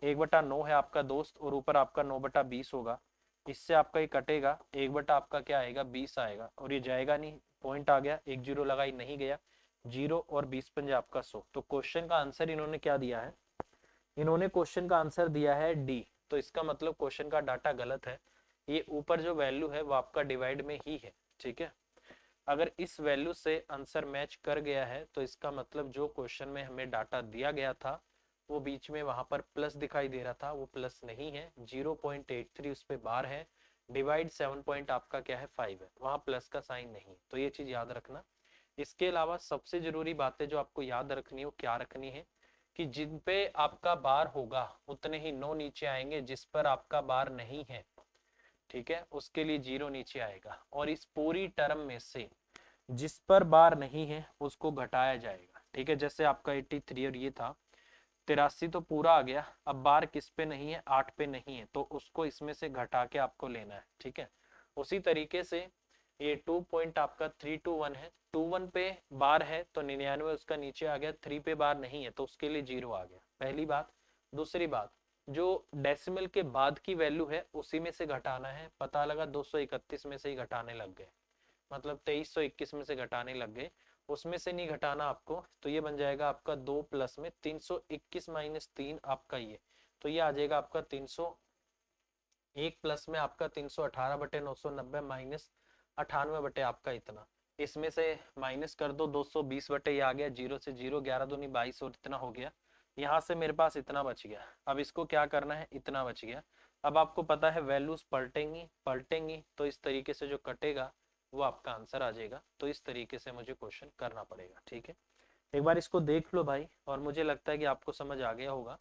1/9 है आपका दोस्त, और ऊपर आपका 9/20 होगा, इससे आपका ये कटेगा, 1 आपका क्या आएगा 20 आएगा, और ये जाएगा नहीं, पॉइंट आ गया, एक जीरो लगाई नहीं गया, 0 और 20 पंजे आपका 100। तो क्वेश्चन का आंसर इन्होंने क्या दिया है, इन्होंने क्वेश्चन का आंसर दिया है डी। तो इसका मतलब क्वेश्चन का डाटा गलत है, ये ऊपर जो वैल्यू है वो आपका डिवाइड में ही है। ठीक है, अगर इस वैल्यू से आंसर मैच कर गया है तो इसका मतलब जो क्वेश्चन में हमें डाटा दिया गया था वो बीच में वहां पर प्लस दिखाई दे रहा था, वो प्लस नहीं है, 0.83 उस पे बार है, डिवाइड 7 पॉइंट आपका क्या है 5 है, वहां प्लस का साइन नहीं। तो ये चीज याद रखना। इसके अलावा सबसे जरूरी बातें जो आपको याद रखनी है वो क्या रखनी है, कि जिन पे आपका बार होगा उतने ही 9 नीचे आएंगे, जिस पर आपका बार नहीं है, ठीक है, उसके लिए 0 नीचे आएगा, और इस पूरी टर्म में से जिस पर बार नहीं है उसको घटाया जाएगा। ठीक है, जैसे आपका 83 और ये था 83 तो पूरा आ गया, अब बार किस पे नहीं है 8 पे नहीं है, तो उसको इसमें से घटा के आपको लेना है। ठीक है, उसी तरीके से ये 2 पॉइंट आपका 321 है, 21 पे बार है तो 99 उसका नीचे आ गया, 3 पे बार नहीं है तो उसके लिए 0 आ गया, पहली बात। दूसरी बात, जो डेसिमल के बाद की वैल्यू है उसी में से घटाना है, पता लगा 231 में से ही घटाने लग गए, मतलब 2321 में से घटाने लग गए, उसमें से नहीं घटाना आपको, तो ये बन जाएगा आपका 2 प्लस में 321 माइनस 3 आपका ये, तो ये आ जाएगा आपका 301 प्लस में आपका 318 बटे 990 माइनस 98 बटे आपका इतना, इसमें से माइनस कर दो 220 बटे ये आ गया, 0 से 0, 11 दूनी 22 और इतना हो गया, यहाँ से मेरे पास इतना बच गया। अब इसको क्या करना है, इतना बच गया। अब आपको पता है वैल्यूज पलटेंगी पलटेंगी, तो इस तरीके से जो कटेगा वो आपका आंसर आ जाएगा। तो इस तरीके से मुझे क्वेश्चन करना पड़ेगा। ठीक है, एक बार इसको देख लो भाई, और मुझे लगता है कि आपको समझ आ गया होगा,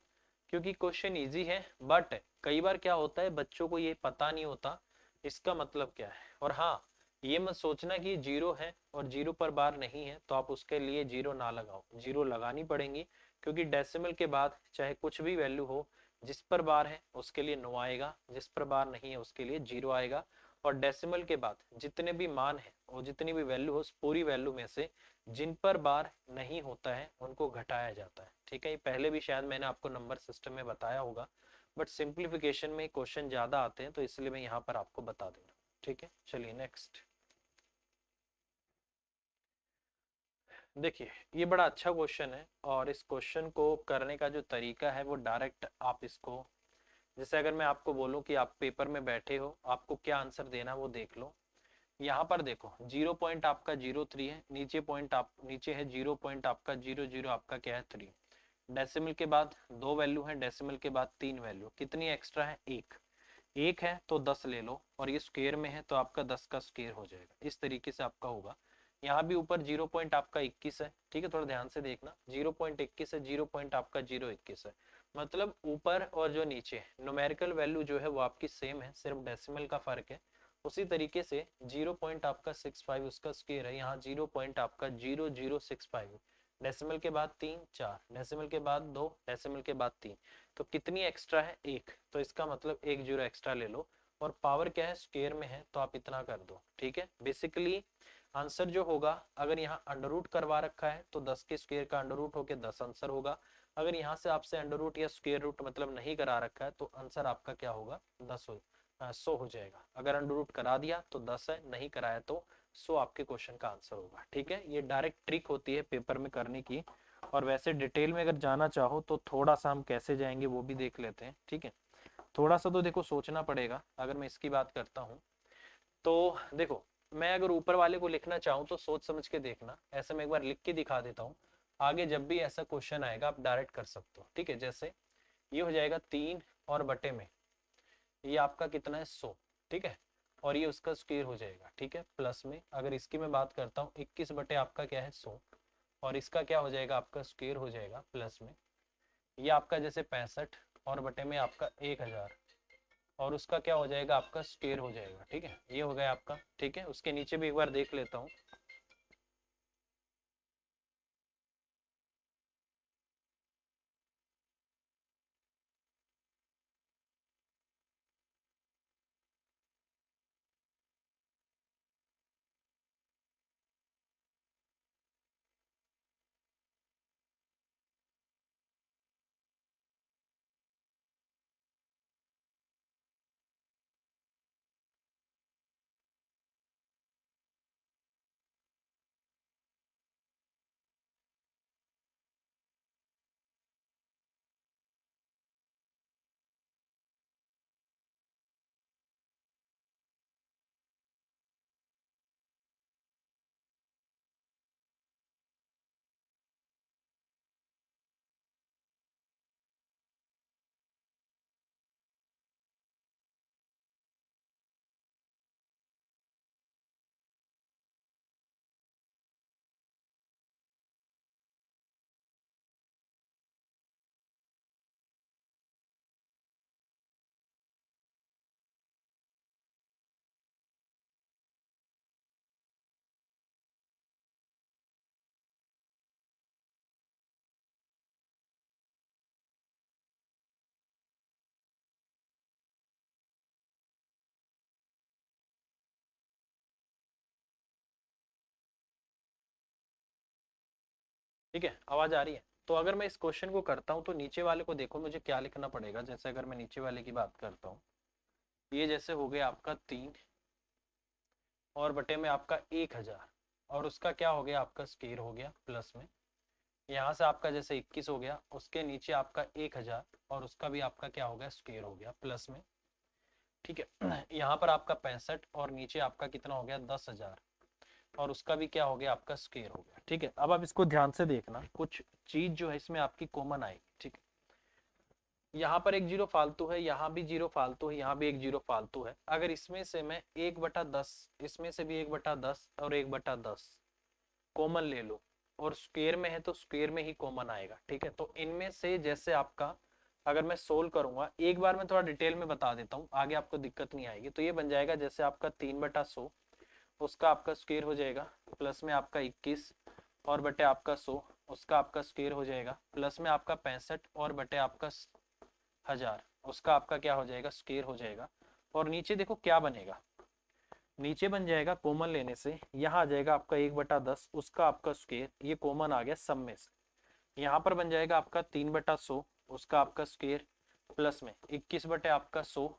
क्योंकि क्वेश्चन इजी है, बट कई बार क्या होता है बच्चों को ये पता नहीं होता इसका मतलब क्या है। और हाँ, ये मत सोचना कि 0 है और 0 पर बार नहीं है तो आप उसके लिए 0 ना लगाओ, 0 लगानी पड़ेंगी, क्योंकि डेसिमल के बाद चाहे कुछ भी वैल्यू हो, जिस पर बार है उसके लिए 9 आएगा, जिस पर बार नहीं है उसके लिए 0 आएगा, और डेसिमल के बाद जितने भी मान है और जितनी भी वैल्यू हो, पूरी वैल्यू में से जिन पर बार नहीं होता है उनको घटाया जाता है। ठीक है, ये पहले भी शायद मैंने आपको नंबर सिस्टम में बताया होगा, बट सिंप्लीफिकेशन में क्वेश्चन ज्यादा आते हैं तो इसलिए मैं यहाँ पर आपको बता दे रहा हूँ। ठीक है, चलिए नेक्स्ट देखिए, ये बड़ा अच्छा क्वेश्चन है, और इस क्वेश्चन को करने का जो तरीका है वो डायरेक्ट आप इसको जैसे अगर मैं आपको बोलूं कि आप पेपर में बैठे हो, आपको क्या आंसर देना वो देख लो। यहाँ पर देखो 0 आपका 0.3 है, नीचे पॉइंट आप नीचे है 0 आपका 0.0 आपका क्या है 3। डेसिमल के बाद 2 वैल्यू है, डेसिमल के बाद 3 वैल्यू, कितनी एक्स्ट्रा है 1। 1 है तो 10 ले लो, और ये स्क्वायर में है तो आपका 10 का स्क्वायर हो जाएगा। इस तरीके से आपका होगा। यहाँ भी ऊपर 0 आपका 21 है, ठीक है, थोड़ा ध्यान से देखना, 0.21 है, 0 आपका 0.21 है, मतलब ऊपर और जो नीचे न्यूमेरिकल वैल्यू जो है वो आपकी सेम है, सिर्फ डेसिमल का फर्क है। उसी तरीके से 0 आपका 65 उसका स्क्वायर है, यहाँ 0 आपका 0065, डेसिमल के बाद 3 4, डेसिमल के बाद 2, डेसिमल के बाद 3, तो कितनी एक्स्ट्रा है 1, तो इसका मतलब 1 जीरो एक्स्ट्रा ले लो। और पावर क्या है स्क्वायर में है तो आप इतना कर दो, ठीक है। बेसिकली आंसर जो होगा, अगर यहाँ अंडर रूट करवा रखा है तो 10 के स्क्वायर का अंडर रूट होकर 10 आंसर होगा। अगर यहाँ से आपसे अंडर रूट या स्क्वायर रूट मतलब नहीं करा रखा है तो आंसर आपका क्या होगा 100 हो जाएगा। अगर अंडर रूट करा दिया तो 10 है, नहीं कराया तो 100 आपके क्वेश्चन का आंसर होगा, ठीक है। ये डायरेक्ट ट्रिक होती है पेपर में करने की। और वैसे डिटेल में अगर जाना चाहो तो थोड़ा सा हम कैसे जाएंगे वो भी देख लेते हैं, ठीक है। थोड़ा सा तो देखो सोचना पड़ेगा। अगर मैं इसकी बात करता हूँ तो देखो, मैं अगर ऊपर वाले को लिखना चाहूँ तो सोच समझ के देखना, ऐसे मैं एक बार लिख के दिखा देता हूँ। आगे जब भी ऐसा क्वेश्चन आएगा आप डायरेक्ट कर सकते हो, ठीक है। जैसे ये हो जाएगा 3 और बटे में ये आपका कितना है 100, ठीक है, और ये उसका स्क्वायर हो जाएगा, ठीक है। प्लस में अगर इसकी मैं बात करता हूँ 21 बटे आपका क्या है 100, और इसका क्या हो जाएगा आपका स्क्वायर हो जाएगा प्लस में ये आपका जैसे 65 और बटे में आपका 1000, और उसका क्या हो जाएगा आपका स्क्वायर हो जाएगा, ठीक है। ये हो गया आपका, ठीक है। उसके नीचे भी एक बार देख लेता हूँ। ठीक है, आवाज आ रही है। तो अगर मैं इस क्वेश्चन को करता हूँ तो नीचे वाले को देखो मुझे क्या लिखना पड़ेगा। जैसे अगर मैं नीचे वाले की बात करता हूँ, ये जैसे हो गया आपका 3 और बटे में आपका 1000, और उसका क्या हो गया आपका स्क्वायर हो गया प्लस में यहाँ से आपका जैसे 21 हो गया, उसके नीचे आपका 1000 और उसका भी आपका क्या हो गया स्क्वायर हो गया प्लस में, ठीक है। यहाँ पर आपका 65 और नीचे आपका कितना हो गया 10,000, और उसका भी क्या हो गया आपका स्क्वायर हो गया, ठीक है। अब आप इसको ध्यान से देखना, कुछ चीज जो है इसमें आपकी कॉमन आएगी, ठीक है। यहाँ पर एक जीरो फालतू है, यहाँ भी जीरो फालतू है, यहाँ भी एक जीरो फालतू है। अगर इसमें से मैं 1/10, इसमें से भी 1/10 और 1/10 कॉमन ले लो, और स्क्वायर में है तो स्क्वायर में ही कॉमन आएगा, ठीक है। तो इनमें से जैसे आपका अगर मैं सोल्व करूंगा, एक बार मैं थोड़ा डिटेल में बता देता हूँ, आगे आपको दिक्कत नहीं आएगी। तो ये बन जाएगा जैसे आपका 3/100, उसका आपका स्क्वायर हो जाएगा प्लस में आपका 21 और बटे आपका 100, उसका आपका स्क्वायर हो जाएगा प्लस में आपका 65 और बटे आपका 1000, उसका आपका क्या हो जाएगा स्क्वायर हो जाएगा। और नीचे देखो क्या बनेगा, नीचे बन जाएगा कॉमन लेने से यहाँ आ जाएगा आपका 1/10, उसका आपका स्क्वायर, ये कॉमन आ गया सब में से। यहाँ पर बन जाएगा आपका 3/100, उसका आपका स्क्वायर प्लस में 21 बटे आपका 100,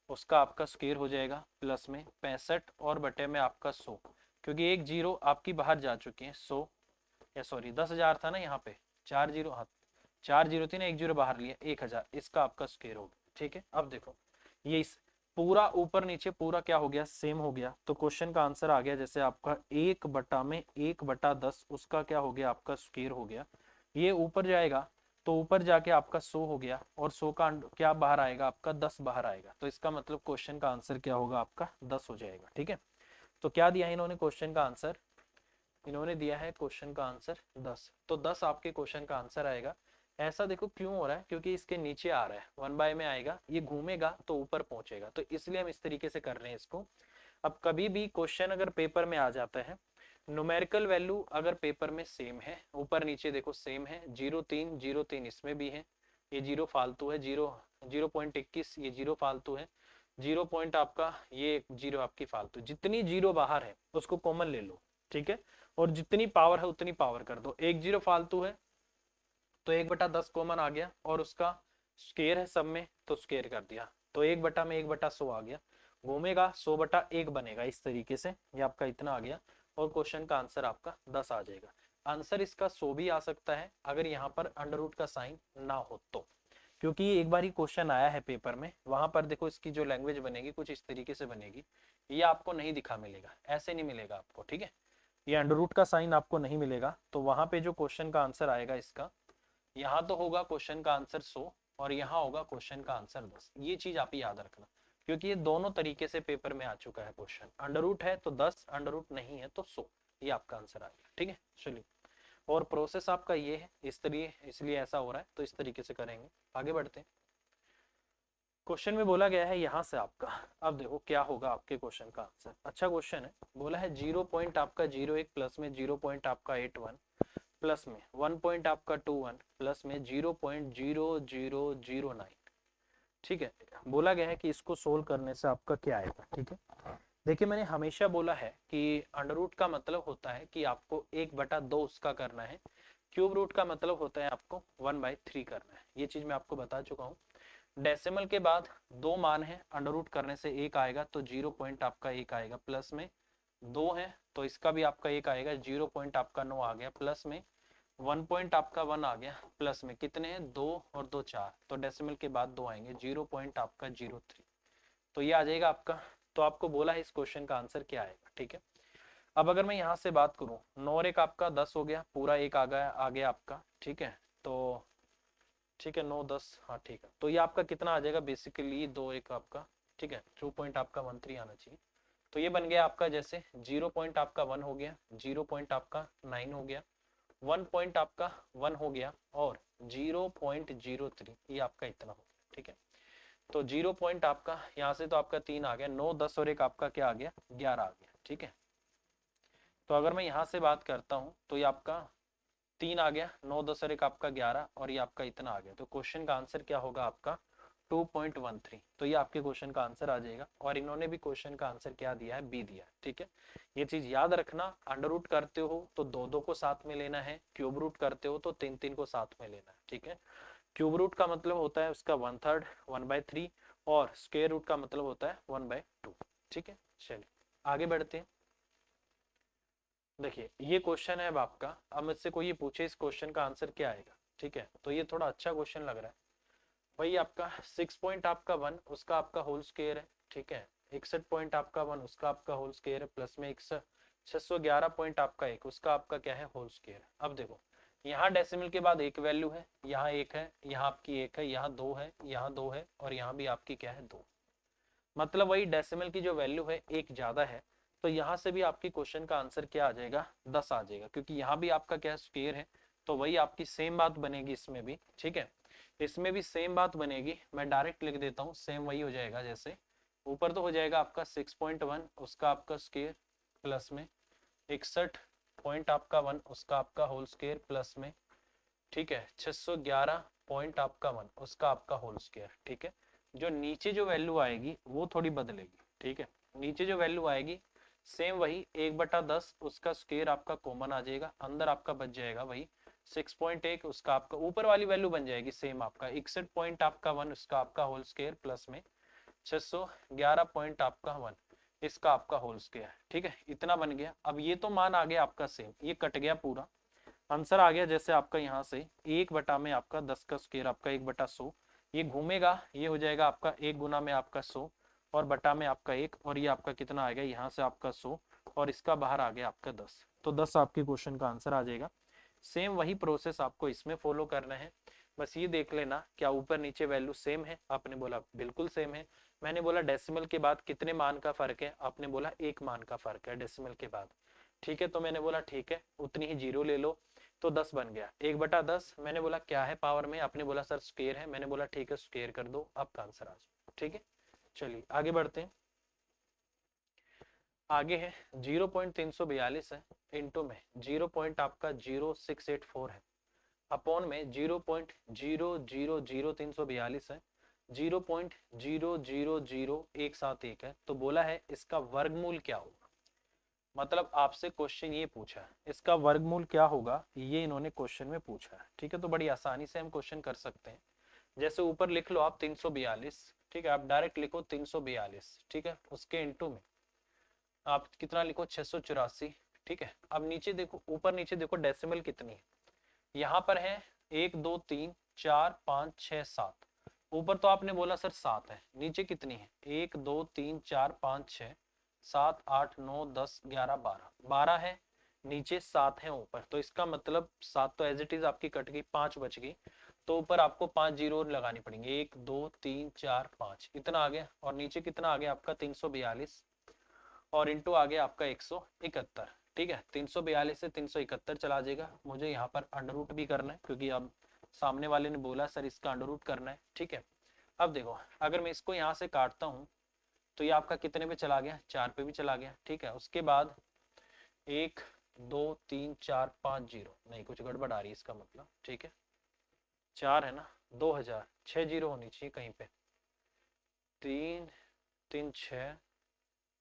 उसका आपका स्क्वायर हो जाएगा प्लस में 65 और बटे में आपका 100, क्योंकि एक जीरो आपकी बाहर जा चुकी है 100, या सॉरी 10,000 था ना यहाँ पे, 4 जीरो, हाँ 4 जीरो थी ना, एक जीरो बाहर लिया 1000, इसका आपका स्क्वायर होगा, ठीक है। अब देखो ये इस पूरा ऊपर नीचे पूरा क्या हो गया, सेम हो गया। तो क्वेश्चन का आंसर आ गया जैसे आपका 1/1/10 उसका क्या हो गया, आपका स्क्वायर हो गया। ये ऊपर जाएगा तो ऊपर जाके आपका 100 हो गया, और 100 का क्या बाहर आएगा, आपका 10 बाहर आएगा। तो इसका मतलब क्वेश्चन का आंसर क्या होगा, आपका 10 हो जाएगा। ठीक है, तो क्या दिया है इन्होंने क्वेश्चन का आंसर, इन्होंने दिया है क्वेश्चन का आंसर 10। तो 10 आपके क्वेश्चन का आंसर आएगा। ऐसा देखो क्यों हो रहा है, क्योंकि इसके नीचे आ रहा है, 1 में आएगा, ये घूमेगा तो ऊपर पहुंचेगा, तो इसलिए हम इस तरीके से कर रहे हैं इसको। अब कभी भी क्वेश्चन अगर पेपर में आ जाता है, न्यूमेरिकल वैल्यू अगर पेपर में सेम है, ऊपर नीचे देखो सेम है, 0.3 इसमें भी है, ये 0 फालतू है, 0.21 ये 0 फालतू है, 0 पॉइंट आपका ये 0 आपकी फालतू, जितनी 0 बाहर है उसको कॉमन ले लो। ठीक है, और जितनी पावर है उतनी पावर कर दो। एक 0 फालतू है तो 1/10 कॉमन आ गया, और उसका स्क्वायर है सब में तो स्क्वायर कर दिया, तो 1/100 आ गया, घूमेगा 100/1 बनेगा, इस तरीके से ये आपका इतना आ गया, और क्वेश्चन का आंसर आपका 10 आ जाएगा। आंसर इसका 100 भी आ सकता है अगर यहाँ पर अंडर रूट का साइन ना हो तो, क्योंकि एक बार ही क्वेश्चन आया है पेपर में, वहां पर देखो इसकी जो लैंग्वेज बनेगी कुछ इस तरीके से बनेगी, ये आपको नहीं दिखा मिलेगा, ऐसे नहीं मिलेगा आपको। ठीक है, ये अंडर रूट का साइन आपको नहीं मिलेगा, तो वहां पे जो क्वेश्चन का आंसर आएगा इसका, यहाँ तो होगा क्वेश्चन का आंसर 100 और यहाँ होगा क्वेश्चन का आंसर 10। ये चीज आप याद रखना, क्योंकि ये दोनों तरीके से पेपर में आ चुका है क्वेश्चन, अंडर रूट है तो 10, अंडर रूट नहीं है तो 100, ये आपका आंसर आ गया। ठीक है, चलिए, और प्रोसेस आपका ये है इस तरीके, इसलिए ऐसा हो रहा है, तो इस तरीके से करेंगे। आगे बढ़ते हैं, क्वेश्चन में बोला गया है यहाँ से आपका, अब देखो क्या होगा आपके क्वेश्चन का आंसर। अच्छा क्वेश्चन है, बोला है 0 पॉइंट आपका 01 प्लस में 0 पॉइंट आपका 81 प्लस में 1 पॉइंट आपका 21 प्लस में 0.0009। ठीक है, बोला गया है कि इसको सोल्व करने से आपका क्या आएगा। ठीक है, देखिए मैंने हमेशा बोला है कि अंडर रूट का मतलब होता है कि आपको 1/2 उसका करना है, क्यूब रूट का मतलब होता है आपको 1/3 करना है। ये चीज मैं आपको बता चुका हूँ। डेसिमल के बाद 2 मान है, अंडर रूट करने से 1 आएगा, तो 0 पॉइंट आपका 1 आएगा, प्लस में 2 है तो इसका भी आपका 1 आएगा, 0 पॉइंट आपका 9 आ गया, प्लस में 1 पॉइंट आपका 1 आ गया, प्लस में कितने हैं 2 और 2 4, तो डेसिमल के बाद 2 आएंगे, 0 पॉइंट आपका 03, तो ये आ जाएगा आपका। तो आपको बोला है इस क्वेश्चन का आंसर क्या आएगा। ठीक है, अब अगर मैं यहाँ से बात करूँ, 9 और 1 आपका 10 हो गया, पूरा 1 आ गया आपका। ठीक है, तो ठीक है 9 10, हाँ ठीक है, तो ये आपका कितना आ जाएगा, बेसिकली 2 1 आपका। ठीक है, 2 पॉइंट आपका 13 आना चाहिए, तो ये बन गया आपका जैसे 0 पॉइंट आपका 1 हो गया, 0 पॉइंट आपका 9 हो गया, 1 पॉइंट आपका 1 हो गया, और 0.03 ये आपका इतना हो गया। ठीक है, तो 0 पॉइंट आपका यहाँ से तो आपका 3 आ गया, 9 10 और 1 आपका क्या आ गया, 11 आ गया। ठीक है, तो अगर मैं यहाँ से बात करता हूँ तो ये आपका 3 आ गया, 9 10 और 1 आपका 11, और ये आपका इतना आ गया, तो क्वेश्चन का आंसर क्या होगा आपका 2.13। तो ये आपके क्वेश्चन का आंसर आ जाएगा, और इन्होंने भी क्वेश्चन का आंसर क्या दिया है, बी दिया है। ठीक है, ये चीज याद रखना, अंडर रूट करते हो तो 2 2 को साथ में लेना है, क्यूब रूट करते हो तो 3 3 को साथ में लेना है। ठीक है, क्यूब रूट का मतलब होता है उसका 1/3 1/3, और स्क्वायर रूट का मतलब होता है 1/2। ठीक है, चलिए आगे बढ़ते हैं। देखिए ये क्वेश्चन है अब आपका, अब मुझसे कोई ये पूछे इस क्वेश्चन का आंसर क्या आएगा। ठीक है, तो ये थोड़ा अच्छा क्वेश्चन लग रहा है भाई। आपका 6 पॉइंट आपका 1 उसका आपका होल स्क्वायर है। ठीक है, 61 पॉइंट आपका 1 उसका आपका होल स्क्वायर है, प्लस में 611 पॉइंट आपका 1 उसका आपका क्या है, होल स्क्वायर। अब देखो यहाँ डेसिमल के बाद एक वैल्यू है, यहाँ 1 है, यहाँ आपकी 1 है, यहाँ 2 है, यहाँ 2 है, और यहाँ भी आपकी क्या है 2, मतलब वही डेसिमल की जो वैल्यू है 1 ज्यादा है, तो यहाँ से भी आपकी क्वेश्चन का आंसर क्या आ जाएगा, 10 आ जाएगा, क्योंकि यहाँ भी आपका क्या स्क्वायर है, तो वही आपकी सेम बात बनेगी इसमें भी। ठीक है, इसमें भी सेम बात बनेगी, मैं डायरेक्ट लिख देता हूँ, सेम वही हो जाएगा, जैसे ऊपर तो हो जाएगा आपका 6.1 उसका आपका स्क्वायर, प्लस में 61 पॉइंट आपका 1 उसका आपका होल स्क्वायर, प्लस में ठीक है 611 पॉइंट आपका 1 उसका आपका होल स्क्वायर। ठीक है, जो नीचे जो वैल्यू आएगी वो थोड़ी बदलेगी। ठीक है, नीचे जो वैल्यू आएगी सेम वही 1/10 उसका स्क्वायर आपका कॉमन आ जाएगा, अंदर आपका बच जाएगा वही 6.1 उसका आपका ऊपर वाली वैल्यू बन जाएगी सेम आपका 61 पॉइंट आपका 1 उसका आपका होल स्क्वायर, प्लस में 611 पॉइंट आपका 1 इसका आपका होल स्क्वायर। ठीक है, इतना बन गया। अब ये तो मान आ गया आपका सेम, ये कट गया पूरा, आंसर आ गया जैसे आपका यहाँ से 1 बटा में आपका 10 का स्क्वायर आपका 1/100, ये घूमेगा, ये हो जाएगा आपका 1 गुना में आपका 100 और बटा में आपका 1, और ये आपका कितना आएगा, यहाँ से आपका 100 और इसका बाहर आ गया आपका 10, तो 10 आपके क्वेश्चन का आंसर आ जाएगा। सेम वही प्रोसेस आपको इसमें फॉलो करना है। बस ये देख लेना क्या ऊपर नीचे वैल्यू सेम है, आपने बोला बिल्कुल सेम है। मैंने बोला डेसिमल के बाद कितने मान का फर्क है, आपने बोला 1 मान का फर्क है डेसिमल के बाद। ठीक है, तो मैंने बोला ठीक है, उतनी ही जीरो ले लो, तो 10 बन गया। 1/10 मैंने बोला क्या है पावर में, आपने बोला सर स्क्वायर है, मैंने बोला ठीक है स्क्वायर कर दो, आपका आंसर आ जाए। ठीक है, चलिए आगे बढ़ते हैं। आगे है 0.342 है, इंटू में 0 पॉइंट आपका 0684 है, अपॉन में 0.000342 है, 0.000171 है। तो बोला है इसका वर्गमूल क्या होगा, मतलब आपसे क्वेश्चन ये पूछा है इसका वर्गमूल क्या होगा, ये इन्होंने क्वेश्चन में पूछा है। ठीक है, तो बड़ी आसानी से हम क्वेश्चन कर सकते हैं। जैसे ऊपर लिख लो आप 342, ठीक है, आप डायरेक्ट लिखो 342, ठीक है, उसके इंटू में आप कितना लिखो 684। ठीक है, अब नीचे देखो, ऊपर नीचे देखो डेसिमल कितनी है, यहाँ पर है 1 2 3 4 5 6 7, ऊपर तो आपने बोला सर 7 है, नीचे कितनी है 1 2 3 4 5 6 7 8 9 10 11 12, 12 है नीचे, 7 है ऊपर, तो इसका मतलब 7 तो एज इट इज आपकी कट गई, 5 बच गई, तो ऊपर आपको 5 जीरो और लगानी पड़ेंगे, 1 2 3 4 5 इतना आ गया, और नीचे कितना आ गया आपका 342 और इंटू आ गया आपका 171। ठीक है, 342 से 371 चला जाएगा, मुझे यहाँ पर अंडर रूट भी करना है क्योंकि अब सामने वाले ने बोला सर इसका अंडर रूट करना है। ठीक है, अब देखो अगर मैं इसको यहाँ से काटता हूँ तो ये आपका कितने पे चला गया, 4 पे भी चला गया। ठीक है, उसके बाद 1 2 3 4 5 जीरो, नहीं कुछ गड़बड़ आ रही है इसका मतलब। ठीक है, 4 है ना, 2000, 6 जीरो होनी चाहिए कहीं पे, 3 3 6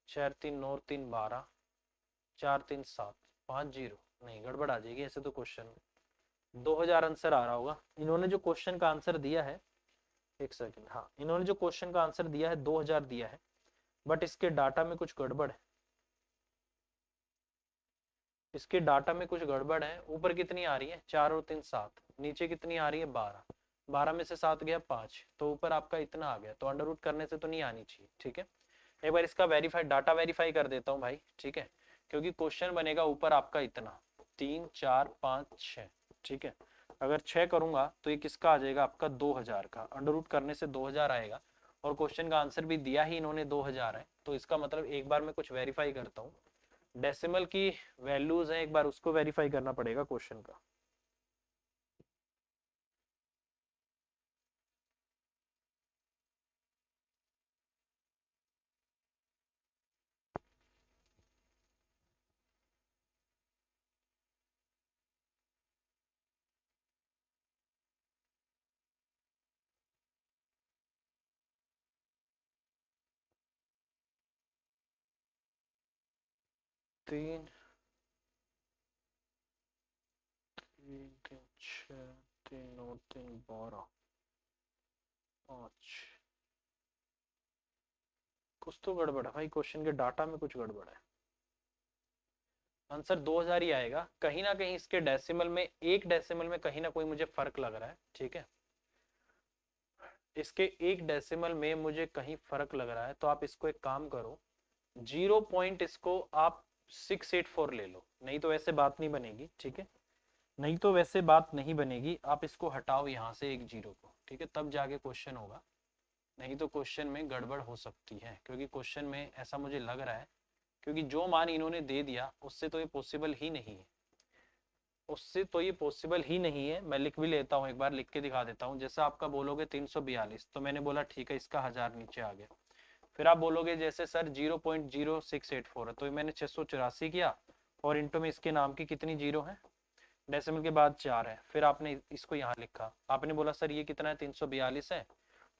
4 3 9 3 12 4 3 7 5 जीरो, नहीं गड़बड़ आ जाएगी ऐसे तो क्वेश्चन में 2000 आंसर आ रहा होगा। इन्होंने जो क्वेश्चन का आंसर दिया है, एक सेकंड, हाँ इन्होंने जो क्वेश्चन का आंसर दिया है 2000 दिया है, बट इसके डाटा में कुछ गड़बड़ है, इसके डाटा में कुछ गड़बड़ है। ऊपर कितनी आ रही है 4 और 3 7, नीचे कितनी आ रही है 12, 12 में से 7 गया 5, तो ऊपर आपका इतना आ गया, तो अंडर रूट करने से तो नहीं आनी चाहिए। ठीक है, एक बार इसका वेरीफाई डाटा वेरीफाई कर देता हूँ भाई। ठीक है, क्योंकि क्वेश्चन बनेगा ऊपर आपका इतना 3 4 5 6। ठीक है, अगर 6 करूंगा तो ये किसका आ जाएगा आपका 2000 का, अंडर रूट करने से 2000 आएगा, और क्वेश्चन का आंसर भी दिया ही इन्होंने 2000 है, तो इसका मतलब एक बार मैं कुछ वेरीफाई करता हूँ, डेसिमल की वैल्यूज है एक बार उसको वेरीफाई करना पड़ेगा क्वेश्चन का। तीन 3 3 6 3 9 3 12 5, कुछ तो गड़बड़ है भाई, क्वेश्चन के डाटा में कुछ गड़बड़ है, आंसर 2000 ही आएगा। कहीं ना कहीं इसके डेसिमल में, एक डेसिमल में कहीं ना कोई मुझे फर्क लग रहा है। ठीक है, इसके एक डेसिमल में मुझे कहीं फर्क लग रहा है, तो आप इसको एक काम करो, 0 पॉइंट इसको आप 684 ले लो, नहीं तो वैसे बात नहीं बनेगी। ठीक है, नहीं तो वैसे बात नहीं बनेगी, आप इसको हटाओ यहाँ से एक जीरो को। ठीक है, तब जाके क्वेश्चन होगा, नहीं तो क्वेश्चन में गड़बड़ हो सकती है, क्योंकि क्वेश्चन में ऐसा मुझे लग रहा है, क्योंकि जो मान इन्होंने दे दिया उससे तो ये पॉसिबल ही नहीं है, उससे तो ये पॉसिबल ही नहीं है। मैं लिख भी लेता हूँ, एक बार लिख के दिखा देता हूँ। जैसे आपका बोलोगे 342, तो मैंने बोला ठीक है इसका 1000 नीचे आ गया। फिर आप बोलोगे जैसे सर 0.0684 है, तो मैंने 684 किया, और इंटू में इसके नाम की कितनी जीरो है, डेसिमल के बाद 4 है, फिर आपने इसको यहाँ लिखा, आपने बोला सर ये कितना है 342 है,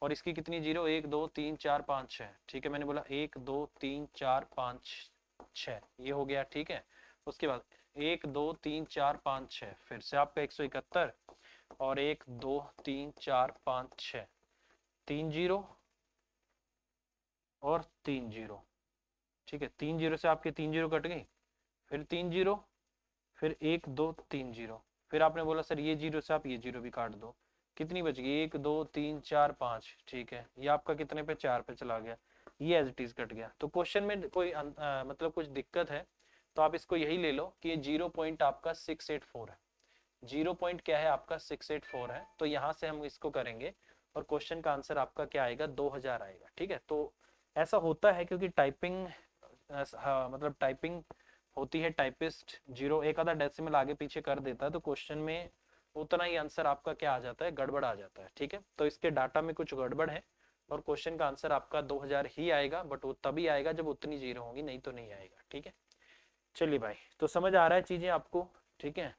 और इसकी कितनी जीरो 1 2 3 4 5 6। ठीक है, मैंने बोला 1 2 3 4 5 6, ये हो गया। ठीक है, उसके बाद 1 2 3 4 5 6, फिर से आपका 171, और 1 2 3 4 5 6, 3 जीरो और 3 जीरो। ठीक है, 3 जीरो से आपके 3 जीरो कट गई, फिर 3 जीरो, फिर 1 2 3 जीरो, फिर आपने बोला सर ये जीरो से आप ये जीरो भी काट दो, कितनी बच गई, 1 2 3 4 5, ठीक है, ये आपका कितने पे, 4 पे चला गया, ये एज इट इज कट गया। तो क्वेश्चन में कोई मतलब कुछ दिक्कत है तो आप इसको यही ले लो कि ये 0 पॉइंट आपका 684 है, 0 पॉइंट क्या है आपका 684 है। तो यहाँ से हम इसको करेंगे और क्वेश्चन का आंसर आपका क्या आएगा, 2000 आएगा। ठीक है, तो ऐसा होता है क्योंकि टाइपिंग मतलब टाइपिंग होती है, टाइपिस्ट जीरो एक आधा डेसिमल आगे पीछे कर देता है तो क्वेश्चन में उतना ही आंसर आपका क्या आ जाता है, गड़बड़ आ जाता है। ठीक है, तो इसके डाटा में कुछ गड़बड़ है और क्वेश्चन का आंसर आपका 2000 ही आएगा, बट वो तभी आएगा जब उतनी जीरो होंगी, नहीं तो नहीं आएगा। ठीक है, चलिए भाई, तो समझ आ रहा है चीजें आपको? ठीक है,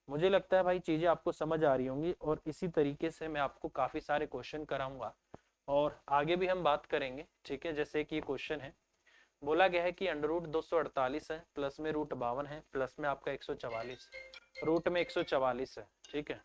मुझे लगता है भाई चीजें आपको समझ आ रही होंगी और इसी तरीके से मैं आपको काफी सारे क्वेश्चन कराऊंगा और आगे भी हम बात करेंगे। ठीक है, जैसे कि ये क्वेश्चन है, बोला गया है कि अंडर रूट 248 है, प्लस में रूट 52 है, प्लस में आपका 144, रूट में 144 है। ठीक है,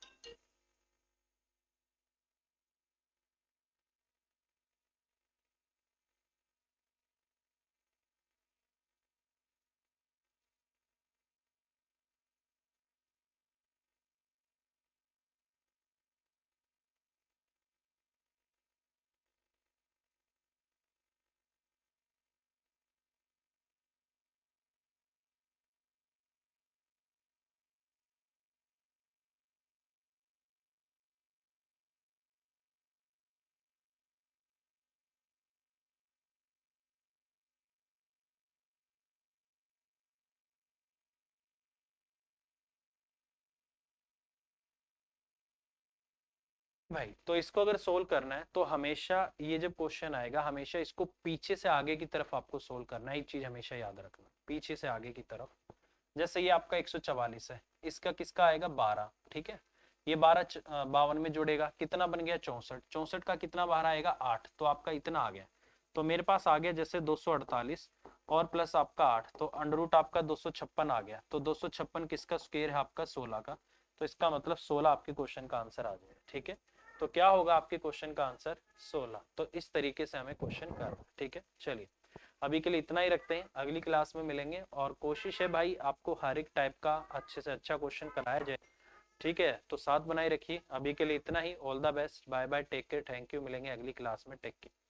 भाई तो इसको अगर सोल्व करना है तो हमेशा ये जब क्वेश्चन आएगा हमेशा इसको पीछे से आगे की तरफ आपको सोल्व करना है, एक चीज हमेशा याद रखना, पीछे से आगे की तरफ। जैसे ये आपका 144 है, इसका किसका आएगा, 12। ठीक है, ये 12 52 में जुड़ेगा, कितना बन गया, 64, 64 का कितना बाहर आएगा, 8, तो आपका इतना आ गया। तो मेरे पास आ गया जैसे 248 और प्लस आपका 8, तो अंडर रूट आपका 256 आ गया। तो 256 किसका स्क्वायर है, आपका 16 का। तो इसका मतलब 16 आपके क्वेश्चन का आंसर आ जाएगा। ठीक है, तो क्या होगा आपके क्वेश्चन का आंसर, 16। तो इस तरीके से हमें क्वेश्चन करना। ठीक है, चलिए अभी के लिए इतना ही रखते हैं, अगली क्लास में मिलेंगे और कोशिश है भाई आपको हर एक टाइप का अच्छे से अच्छा क्वेश्चन कराया जाए। ठीक है, तो साथ बनाए रखिए। अभी के लिए इतना ही, all the best, bye bye, take care, thank you, मिलेंगे अगली क्लास में, टेक केयर।